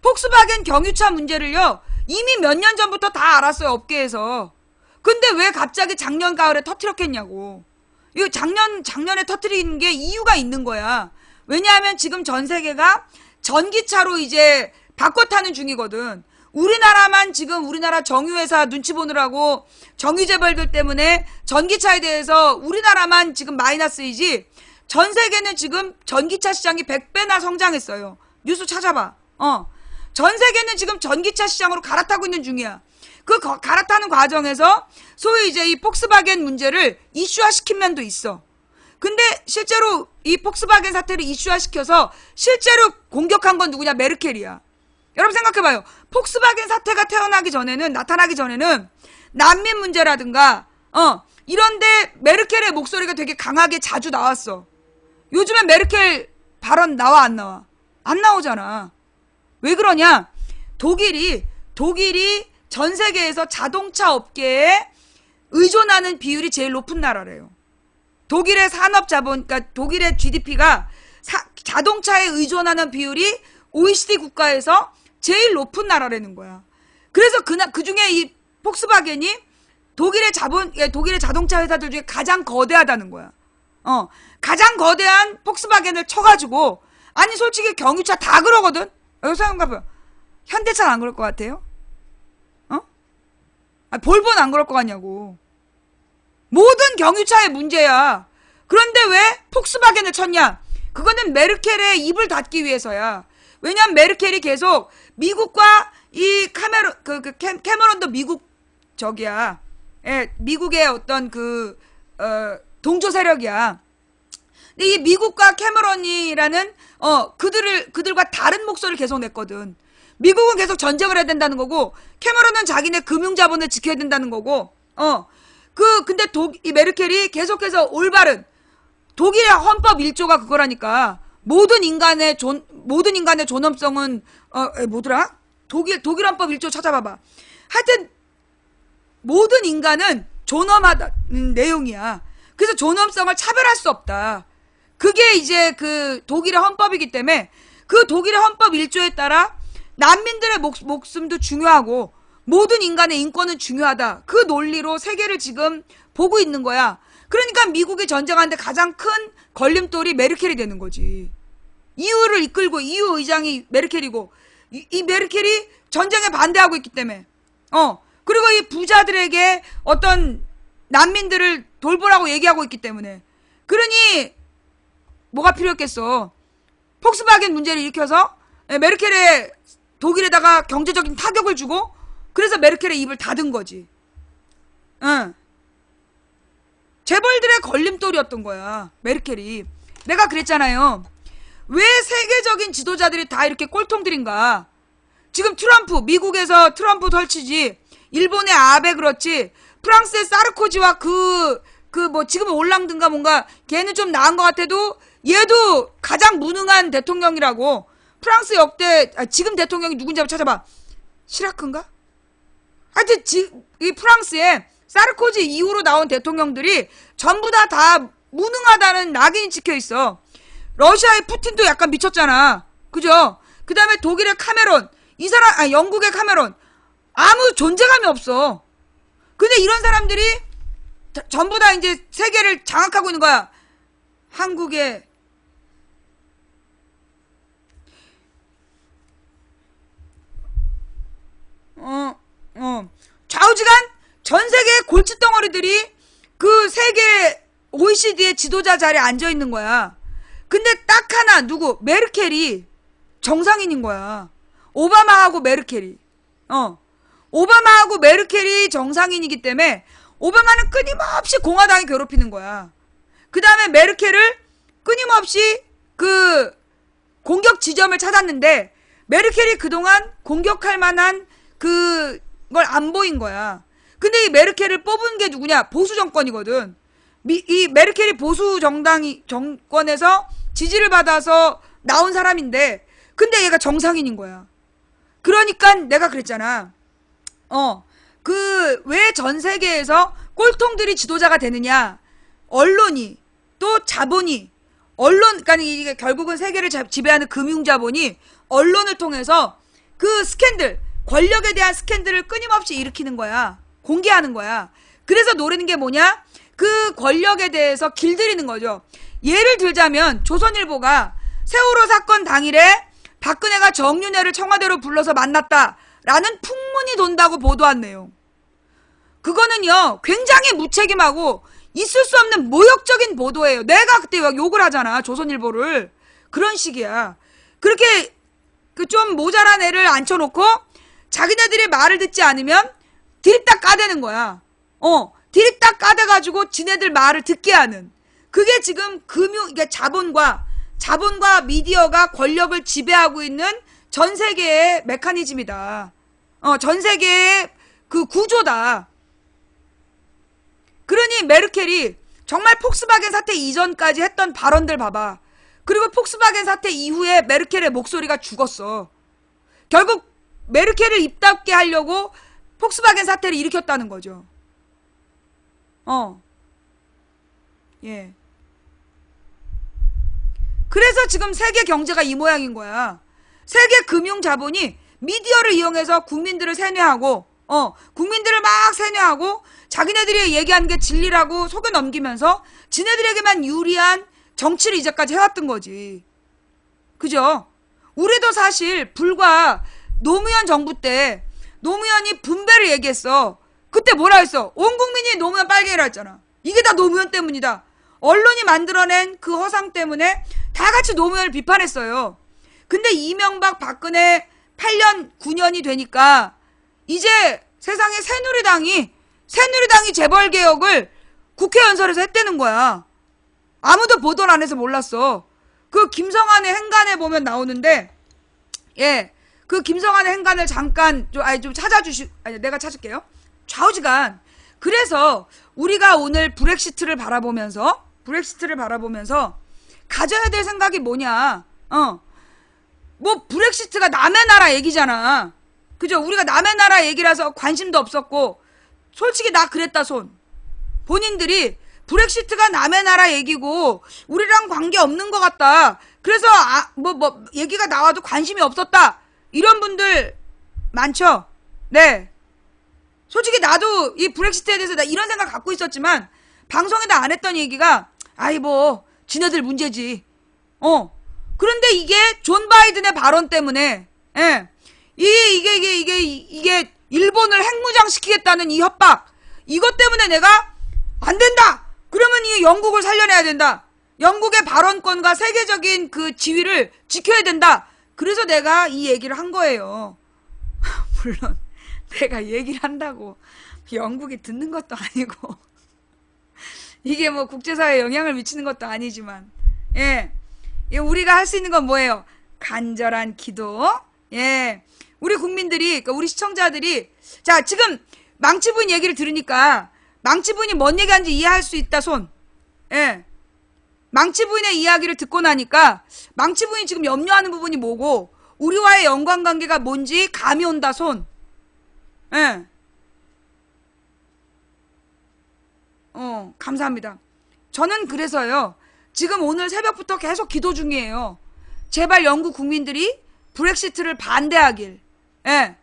폭스바겐 경유차 문제를요, 이미 몇 년 전부터 다 알았어요, 업계에서. 근데 왜 갑자기 작년 가을에 터뜨렸겠냐고. 이거 작년에 터뜨리는 게 이유가 있는 거야. 왜냐하면 지금 전 세계가 전기차로 이제 바꿔 타는 중이거든. 우리나라만 지금 우리나라 정유회사 눈치 보느라고 정유재벌들 때문에 전기차에 대해서 우리나라만 지금 마이너스이지, 전 세계는 지금 전기차 시장이 100배나 성장했어요. 뉴스 찾아봐. 전 세계는 지금 전기차 시장으로 갈아타고 있는 중이야. 그 갈아타는 과정에서 소위 이제 이 폭스바겐 문제를 이슈화시킨 면도 있어. 근데 실제로 이 폭스바겐 사태를 이슈화시켜서 실제로 공격한 건 누구냐? 메르켈이야. 여러분 생각해봐요. 폭스바겐 사태가 나타나기 전에는 난민 문제라든가 이런데 메르켈의 목소리가 되게 강하게 자주 나왔어. 요즘엔 메르켈 발언 나와 안 나와? 안 나오잖아. 왜 그러냐? 독일이 전 세계에서 자동차 업계에 의존하는 비율이 제일 높은 나라래요. 독일의 산업 자본, 그러니까 독일의 GDP가 자동차에 의존하는 비율이 OECD 국가에서 제일 높은 나라라는 거야. 그래서 그 중에 이 폭스바겐이 독일의 자동차 회사들 중에 가장 거대하다는 거야. 가장 거대한 폭스바겐을 쳐가지고, 아니 솔직히 경유차 다 그러거든. 여기 생각해봐요. 현대차는 안 그럴 것 같아요? 볼보는 안 그럴 것 같냐고. 모든 경유차의 문제야. 그런데 왜 폭스바겐을 쳤냐? 그거는 메르켈의 입을 닫기 위해서야. 왜냐면 메르켈이 계속 미국과 이 캐머런도 미국 적이야. 예, 미국의 어떤 동조 세력이야. 근데 이 미국과 캐머런이라는 그들과 다른 목소리를 계속 냈거든. 미국은 계속 전쟁을 해야 된다는 거고, 캐머런은 자기네 금융자본을 지켜야 된다는 거고, 근데 이 메르켈이 계속해서 올바른 독일의 헌법 1조가 그거라니까. 모든 인간의 존엄성은 뭐더라? 독일 헌법 1조 찾아봐봐. 하여튼 모든 인간은 존엄하다는 내용이야. 그래서 존엄성을 차별할 수 없다. 그게 이제 그 독일의 헌법이기 때문에 그 독일의 헌법 1조에 따라 난민들의 목숨도 중요하고 모든 인간의 인권은 중요하다. 그 논리로 세계를 지금 보고 있는 거야. 그러니까 미국이 전쟁하는데 가장 큰 걸림돌이 메르켈이 되는 거지. EU를 이끌고 EU 의장이 메르켈이고 이 메르켈이 전쟁에 반대하고 있기 때문에 그리고 이 부자들에게 어떤 난민들을 돌보라고 얘기하고 있기 때문에 그러니 뭐가 필요했겠어. 폭스바겐 문제를 일으켜서 메르켈의 독일에다가 경제적인 타격을 주고 그래서 메르켈의 입을 닫은 거지. 재벌들의 걸림돌이었던 거야 메르켈이. 내가 그랬잖아요. 왜 세계적인 지도자들이 다 이렇게 꼴통들인가. 지금 트럼프, 미국에서 트럼프 설치지, 일본의 아베 그렇지, 프랑스의 사르코지와 지금은 올랑드인가 뭔가 걔는 좀 나은 것 같아도 얘도 가장 무능한 대통령이라고. 프랑스 역대 지금 대통령이 누군지 한번 찾아봐. 시라크인가? 하여튼 이 프랑스에 사르코지 이후로 나온 대통령들이 전부 다 무능하다는 낙인이 찍혀있어. 러시아의 푸틴도 약간 미쳤잖아. 그죠? 그 다음에 독일의 카메론, 영국의 카메론, 아무 존재감이 없어. 근데 이런 사람들이 전부 다 이제 세계를 장악하고 있는 거야. 한국의 좌우지간 전 세계의 골칫덩어리들이 그 세계 OECD의 지도자 자리에 앉아 있는 거야. 근데 딱 하나 누구? 메르켈이 정상인인 거야. 오바마하고 메르켈이. 오바마하고 메르켈이 정상인이기 때문에 오바마는 끊임없이 공화당이 괴롭히는 거야. 그 다음에 메르켈을 끊임없이 공격 지점을 찾았는데 메르켈이 그동안 공격할 만한 그걸 안 보인 거야. 근데 이 메르켈을 뽑은 게 누구냐? 보수 정권이거든. 이 메르켈이 보수 정권에서 지지를 받아서 나온 사람인데 근데 얘가 정상인인 거야. 그러니까 내가 그랬잖아. 왜 전 세계에서 꼴통들이 지도자가 되느냐? 언론이 또 자본이 그러니까 이게 결국은 세계를 지배하는 금융자본이 언론을 통해서 그 스캔들, 권력에 대한 스캔들을 끊임없이 일으키는 거야. 공개하는 거야. 그래서 노리는 게 뭐냐? 그 권력에 대해서 길들이는 거죠. 예를 들자면 조선일보가 세월호 사건 당일에 박근혜가 정윤회를 청와대로 불러서 만났다라는 풍문이 돈다고 보도한 내용. 그거는요 굉장히 무책임하고 있을 수 없는 모욕적인 보도예요. 내가 그때 욕을 하잖아 조선일보를. 그런 식이야. 그렇게 좀 모자란 애를 앉혀놓고 자기네들이 말을 듣지 않으면 디립다 까대는 거야. 디립다 까대가지고 지네들 말을 듣게 하는. 그게 지금 이게 자본과 미디어가 권력을 지배하고 있는 전 세계의 메커니즘이다. 전 세계의 그 구조다. 그러니 메르켈이 정말 폭스바겐 사태 이전까지 했던 발언들 봐봐. 그리고 폭스바겐 사태 이후에 메르켈의 목소리가 죽었어. 결국 메르켈을 입닫게 하려고 폭스바겐 사태를 일으켰다는 거죠. 예. 그래서 지금 세계 경제가 이 모양인 거야. 세계 금융 자본이 미디어를 이용해서 국민들을 세뇌하고 국민들을 막 세뇌하고 자기네들이 얘기하는 게 진리라고 속여 넘기면서 지네들에게만 유리한 정치를 이제까지 해왔던 거지. 그죠? 우리도 사실 불과 노무현 정부 때 노무현이 분배를 얘기했어. 그때 뭐라 했어? 온 국민이 노무현 빨갱이라 했잖아. 이게 다 노무현 때문이다. 언론이 만들어낸 그 허상 때문에 다 같이 노무현을 비판했어요. 근데 이명박 박근혜 8년 9년이 되니까 이제 세상에 새누리당이 재벌개혁을 국회 연설에서 했다는 거야. 아무도 보도를 안 해서 몰랐어. 그 김성환의 행간에 보면 나오는데, 예, 그 김성환의 행간을 잠깐 좀 내가 찾을게요. 좌우지간. 그래서 우리가 오늘 브렉시트를 바라보면서 가져야 될 생각이 뭐냐? 뭐 브렉시트가 남의 나라 얘기잖아. 그죠? 우리가 남의 나라 얘기라서 관심도 없었고, 솔직히 나 그랬다 손. 본인들이 브렉시트가 남의 나라 얘기고 우리랑 관계 없는 것 같다. 그래서 얘기가 나와도 관심이 없었다. 이런 분들 많죠? 네. 솔직히 나도 이 브렉시트에 대해서 나 이런 생각 갖고 있었지만 방송에다 안 했던 얘기가 지네들 문제지. 그런데 이게 존 바이든의 발언 때문에, 예. 이게 일본을 핵무장시키겠다는 이 협박. 이것 때문에 내가 안 된다! 그러면 이 영국을 살려내야 된다. 영국의 발언권과 세계적인 그 지위를 지켜야 된다. 그래서 내가 이 얘기를 한 거예요. 물론 내가 얘기를 한다고 영국이 듣는 것도 아니고 이게 뭐 국제사회에 영향을 미치는 것도 아니지만, 예. 우리가 할 수 있는 건 뭐예요? 간절한 기도. 예. 우리 국민들이, 그러니까 우리 시청자들이, 자, 지금 망치부인 얘기를 들으니까 망치부인이 뭔 얘기하는지 이해할 수 있다 손. 예. 망치부인의 이야기를 듣고 나니까 망치부인이 지금 염려하는 부분이 뭐고 우리와의 연관관계가 뭔지 감이 온다 손. 예. 감사합니다. 저는 그래서요, 지금 오늘 새벽부터 계속 기도 중이에요. 제발 영국 국민들이 브렉시트를 반대하길, 예,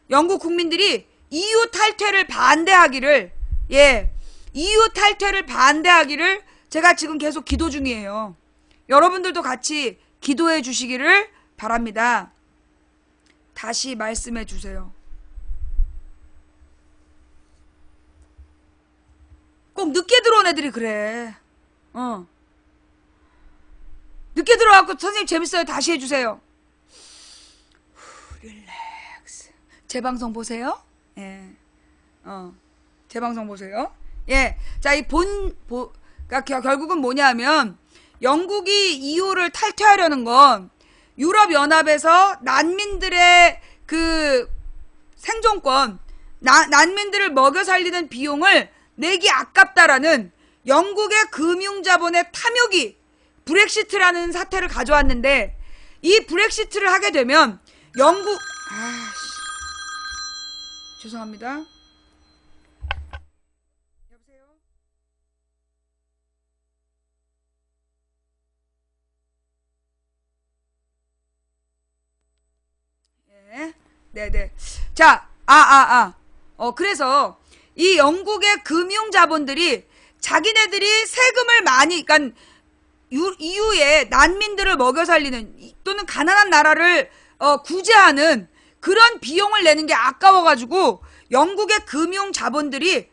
영국 국민들이 EU 탈퇴를 반대하기를, 예, EU 탈퇴를 반대하기를 제가 지금 계속 기도 중이에요. 여러분들도 같이 기도해 주시기를 바랍니다. 다시 말씀해 주세요. 꼭 늦게 들어온 애들이 그래. 늦게 들어와갖고 선생님 재밌어요. 다시 해주세요. 릴렉스. 제 방송 보세요. 예. 제 방송 보세요. 예. 자, 그러니까 결국은 뭐냐면 영국이 EU를 탈퇴하려는 건 유럽연합에서 난민들의 그 생존권, 난민들을 먹여 살리는 비용을 내기 아깝다라는 영국의 금융자본의 탐욕이 브렉시트라는 사태를 가져왔는데, 이 브렉시트를 하게 되면 영국, 죄송합니다. 여보세요? 예. 네네. 자, 그래서 이 영국의 금융자본들이 자기네들이 세금을 많이, 그러니까 EU에 난민들을 먹여 살리는 또는 가난한 나라를 구제하는 그런 비용을 내는 게 아까워가지고 영국의 금융자본들이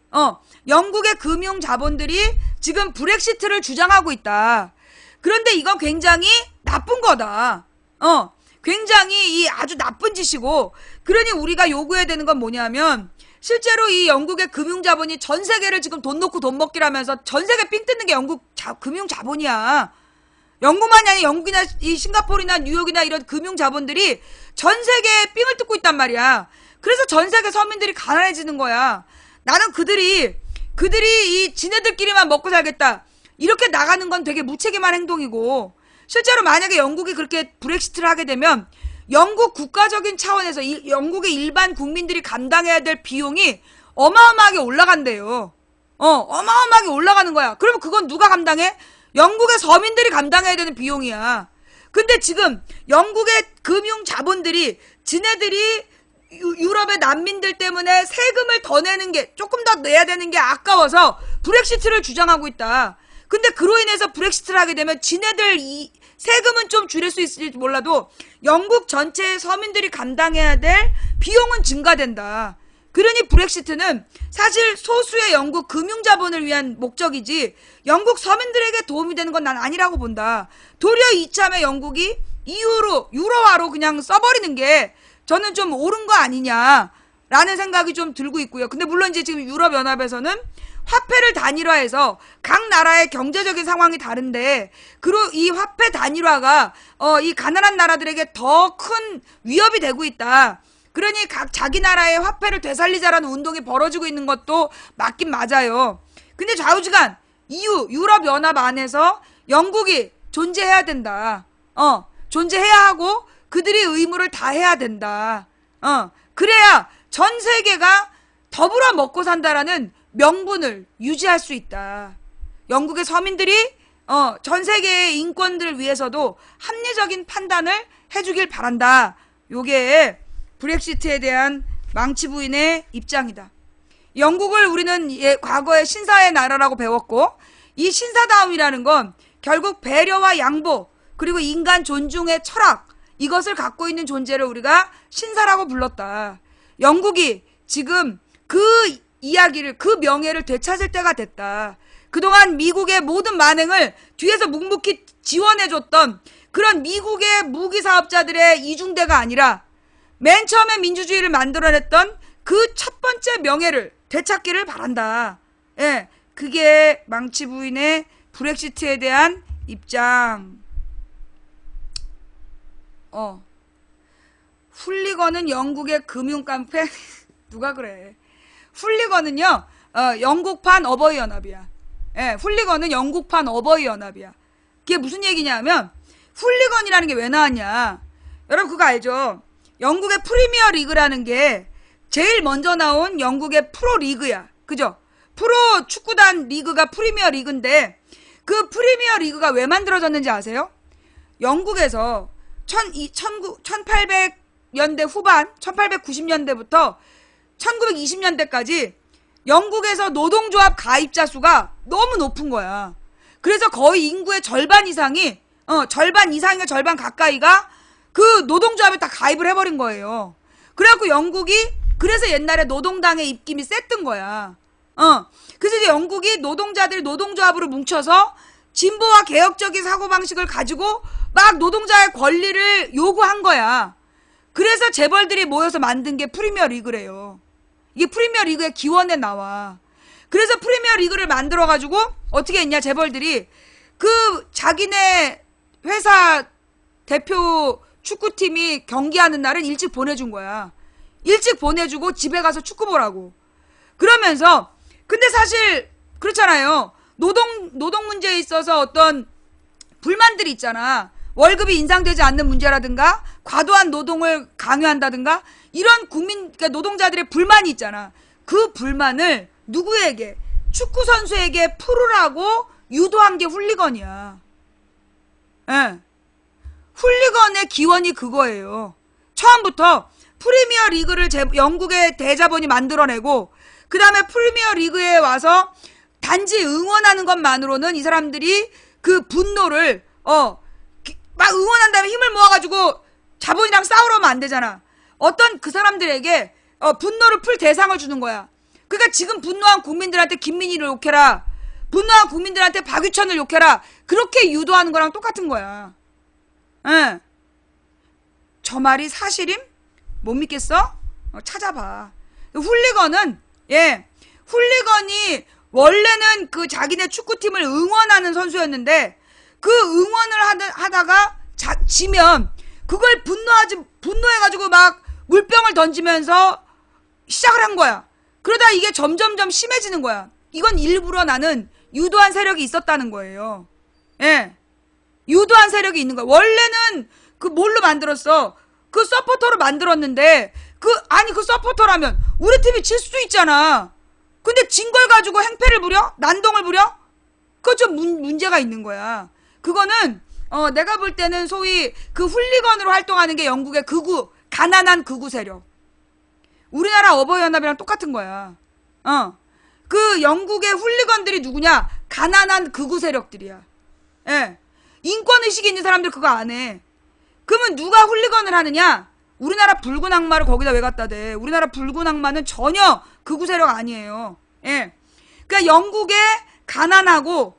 지금 브렉시트를 주장하고 있다. 그런데 이건 굉장히 나쁜 거다. 굉장히 아주 나쁜 짓이고, 그러니 우리가 요구해야 되는 건 뭐냐면, 실제로 이 영국의 금융자본이 전 세계를 지금 돈 놓고 돈 먹기를 하면서 전 세계 삥 뜯는 게 영국 금융자본이야. 영국만이 아니라 영국이나 이 싱가포르나 뉴욕이나 이런 금융자본들이 전 세계에 삥을 뜯고 있단 말이야. 그래서 전 세계 서민들이 가난해지는 거야. 나는 그들이 이 지네들끼리만 먹고 살겠다, 이렇게 나가는 건 되게 무책임한 행동이고, 실제로 만약에 영국이 그렇게 브렉시트를 하게 되면 영국 국가적인 차원에서 영국의 일반 국민들이 감당해야 될 비용이 어마어마하게 올라간대요. 어마어마하게 올라가는 거야. 그러면 그건 누가 감당해? 영국의 서민들이 감당해야 되는 비용이야. 근데 지금 영국의 금융 자본들이 지네들이 유럽의 난민들 때문에 세금을 더 내는 게, 조금 더 내야 되는 게 아까워서 브렉시트를 주장하고 있다. 근데 그로 인해서 브렉시트를 하게 되면 지네들 이 세금은 좀 줄일 수 있을지 몰라도 영국 전체의 서민들이 감당해야 될 비용은 증가된다. 그러니 브렉시트는 사실 소수의 영국 금융자본을 위한 목적이지 영국 서민들에게 도움이 되는 건 난 아니라고 본다. 도리어 이참에 영국이 유로화로 그냥 써버리는 게 저는 좀 옳은 거 아니냐라는 생각이 좀 들고 있고요. 근데 물론 이제 지금 유럽연합에서는 화폐를 단일화해서 각 나라의 경제적인 상황이 다른데 이 화폐 단일화가 이 가난한 나라들에게 더 큰 위협이 되고 있다. 그러니 각 자기 나라의 화폐를 되살리자라는 운동이 벌어지고 있는 것도 맞긴 맞아요. 근데 좌우지간 유럽연합 안에서 영국이 존재해야 된다. 존재해야 하고 그들이 의무를 다해야 된다. 그래야 전 세계가 더불어 먹고 산다라는 명분을 유지할 수 있다. 영국의 서민들이 전 세계의 인권들을 위해서도 합리적인 판단을 해주길 바란다. 요게 브렉시트에 대한 망치 부인의 입장이다. 영국을 우리는 과거에 신사의 나라라고 배웠고, 이 신사다움이라는 건 결국 배려와 양보 그리고 인간 존중의 철학, 이것을 갖고 있는 존재를 우리가 신사라고 불렀다. 영국이 지금 그 이야기를, 그 명예를 되찾을 때가 됐다. 그동안 미국의 모든 만행을 뒤에서 묵묵히 지원해줬던 그런 미국의 무기사업자들의 이중대가 아니라 맨 처음에 민주주의를 만들어냈던 그 첫 번째 명예를 되찾기를 바란다. 예, 그게 망치 부인의 브렉시트에 대한 입장. 훌리건은 영국의 금융깡패? 누가 그래? 훌리건은요, 영국판 어버이연합이야. 예, 훌리건은 영국판 어버이연합이야. 그게 무슨 얘기냐면, 훌리건이라는 게 왜 나왔냐? 여러분 그거 알죠? 영국의 프리미어 리그라는 게 제일 먼저 나온 영국의 프로 리그야. 그죠? 프로 축구단 리그가 프리미어 리그인데, 그 프리미어 리그가 왜 만들어졌는지 아세요? 영국에서 1800년대 후반, 1890년대부터 1920년대까지 영국에서 노동조합 가입자 수가 너무 높은 거야. 그래서 거의 인구의 절반 이상이, 절반 이상의 절반 가까이가 그 노동조합에 다 가입을 해버린 거예요. 그래갖고 영국이, 그래서 옛날에 노동당의 입김이 셌던 거야. 그래서 이제 영국이 노동자들이 노동조합으로 뭉쳐서 진보와 개혁적인 사고방식을 가지고 막 노동자의 권리를 요구한 거야. 그래서 재벌들이 모여서 만든 게 프리미어 리그래요. 이게 프리미어 리그의 기원에 나와. 그래서 프리미어 리그를 만들어가지고 어떻게 했냐, 재벌들이 그 자기네 회사 대표 축구팀이 경기하는 날은 일찍 보내준 거야. 일찍 보내주고 집에 가서 축구 보라고. 그러면서, 근데 사실 그렇잖아요. 노동 문제에 있어서 어떤 불만들이 있잖아. 월급이 인상되지 않는 문제라든가 과도한 노동을 강요한다든가 이런 그러니까 노동자들의 불만이 있잖아. 그 불만을 누구에게? 축구 선수에게 풀으라고 유도한 게 훌리건이야. 예. 훌리건의 기원이 그거예요. 처음부터 프리미어 리그를 영국의 대자본이 만들어내고, 그 다음에 프리미어 리그에 와서 단지 응원하는 것만으로는 이 사람들이 그 분노를 막 응원한 다음에 힘을 모아가지고 자본이랑 싸우러 오면 안 되잖아. 어떤 그 사람들에게 분노를 풀 대상을 주는 거야. 그러니까 지금 분노한 국민들한테 김민희를 욕해라, 분노한 국민들한테 박유천을 욕해라, 그렇게 유도하는 거랑 똑같은 거야. 응. 저 말이 사실임? 못 믿겠어? 찾아봐. 훌리건은, 훌리건이 원래는 그 자기네 축구팀을 응원하는 선수였는데, 그 응원을 하다가 지면 그걸 분노해가지고 막 물병을 던지면서 시작을 한 거야. 그러다 이게 점점점 심해지는 거야. 이건 일부러 나는 유도한 세력이 있었다는 거예요. 예. 유도한 세력이 있는 거야. 원래는 그 뭘로 만들었어? 그 서포터로 만들었는데, 그 서포터라면 우리 팀이 질 수도 있잖아. 근데 진 걸 가지고 행패를 부려? 난동을 부려? 그거 좀 문제가 있는 거야. 그거는 내가 볼 때는 소위 그 훌리건으로 활동하는 게 영국의 가난한 극우 세력. 우리나라 어버이연합이랑 똑같은 거야. 그 영국의 훌리건들이 누구냐? 가난한 극우 세력들이야. 예. 인권의식이 있는 사람들 그거 안 해. 그러면 누가 훌리건을 하느냐? 우리나라 붉은 악마를 거기다 왜 갖다 대? 우리나라 붉은 악마는 전혀 극우 세력 아니에요. 예. 그러니까 영국의 가난하고,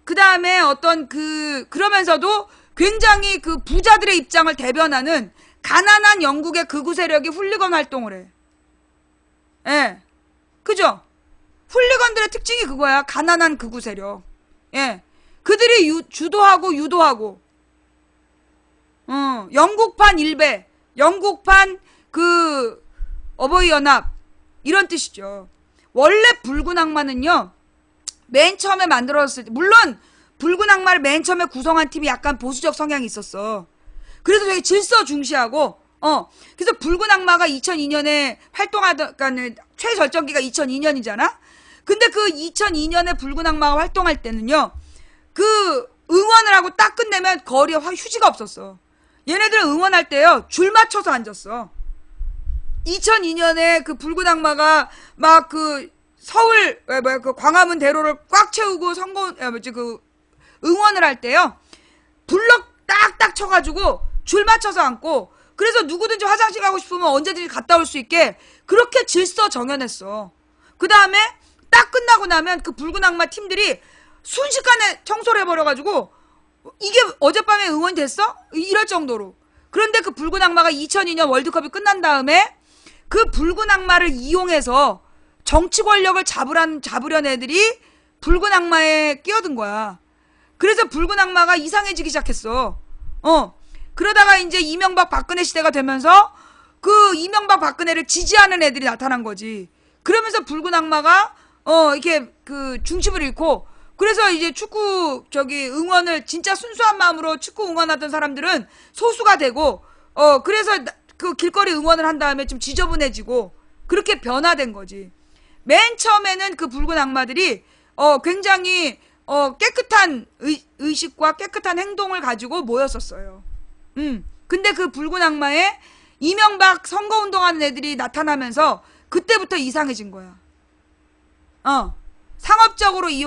그 다음에 어떤 그러면서도 굉장히 그 부자들의 입장을 대변하는 가난한 영국의 극우 세력이 훌리건 활동을 해. 예. 그죠? 훌리건들의 특징이 그거야. 가난한 극우 세력. 예. 그들이 주도하고 유도하고, 영국판 일베, 영국판 그 어버이연합 이런 뜻이죠. 원래 붉은 악마는요, 맨 처음에 만들어졌을 때, 물론 붉은 악마를 맨 처음에 구성한 팀이 약간 보수적 성향이 있었어. 그래서 되게 질서 중시하고, 그래서 붉은 악마가 2002년에 활동하던, 그러니까 최절정기가 2002년이잖아? 근데 그 2002년에 붉은 악마가 활동할 때는요, 그 응원을 하고 딱 끝내면 거리에 휴지가 없었어. 얘네들은 응원할 때요, 줄 맞춰서 앉았어. 2002년에 그 붉은 악마가 막 그 서울, 그 광화문 대로를 꽉 채우고 응원을 할 때요, 블럭 딱딱 쳐가지고 줄 맞춰서 앉고, 그래서 누구든지 화장실 가고 싶으면 언제든지 갔다 올 수 있게 그렇게 질서 정연했어. 그 다음에 딱 끝나고 나면 그 붉은 악마 팀들이 순식간에 청소를 해버려가지고 이게 어젯밤에 응원이 됐어? 이럴 정도로. 그런데 그 붉은 악마가 2002년 월드컵이 끝난 다음에 그 붉은 악마를 이용해서 정치 권력을 잡으려는 애들이 붉은 악마에 끼어든 거야. 그래서 붉은 악마가 이상해지기 시작했어. 그러다가 이제 이명박 박근혜 시대가 되면서 그 이명박 박근혜를 지지하는 애들이 나타난 거지. 그러면서 붉은 악마가 이렇게 그 중심을 잃고, 그래서 이제 축구 응원을 진짜 순수한 마음으로 축구 응원하던 사람들은 소수가 되고, 그래서 그 길거리 응원을 한 다음에 좀 지저분해지고 그렇게 변화된 거지. 맨 처음에는 그 붉은 악마들이 굉장히 깨끗한 의식과 깨끗한 행동을 가지고 모였었어요. 근데 그 붉은 악마에 이명박 선거운동하는 애들이 나타나면서 그때부터 이상해진 거야. 상업적으로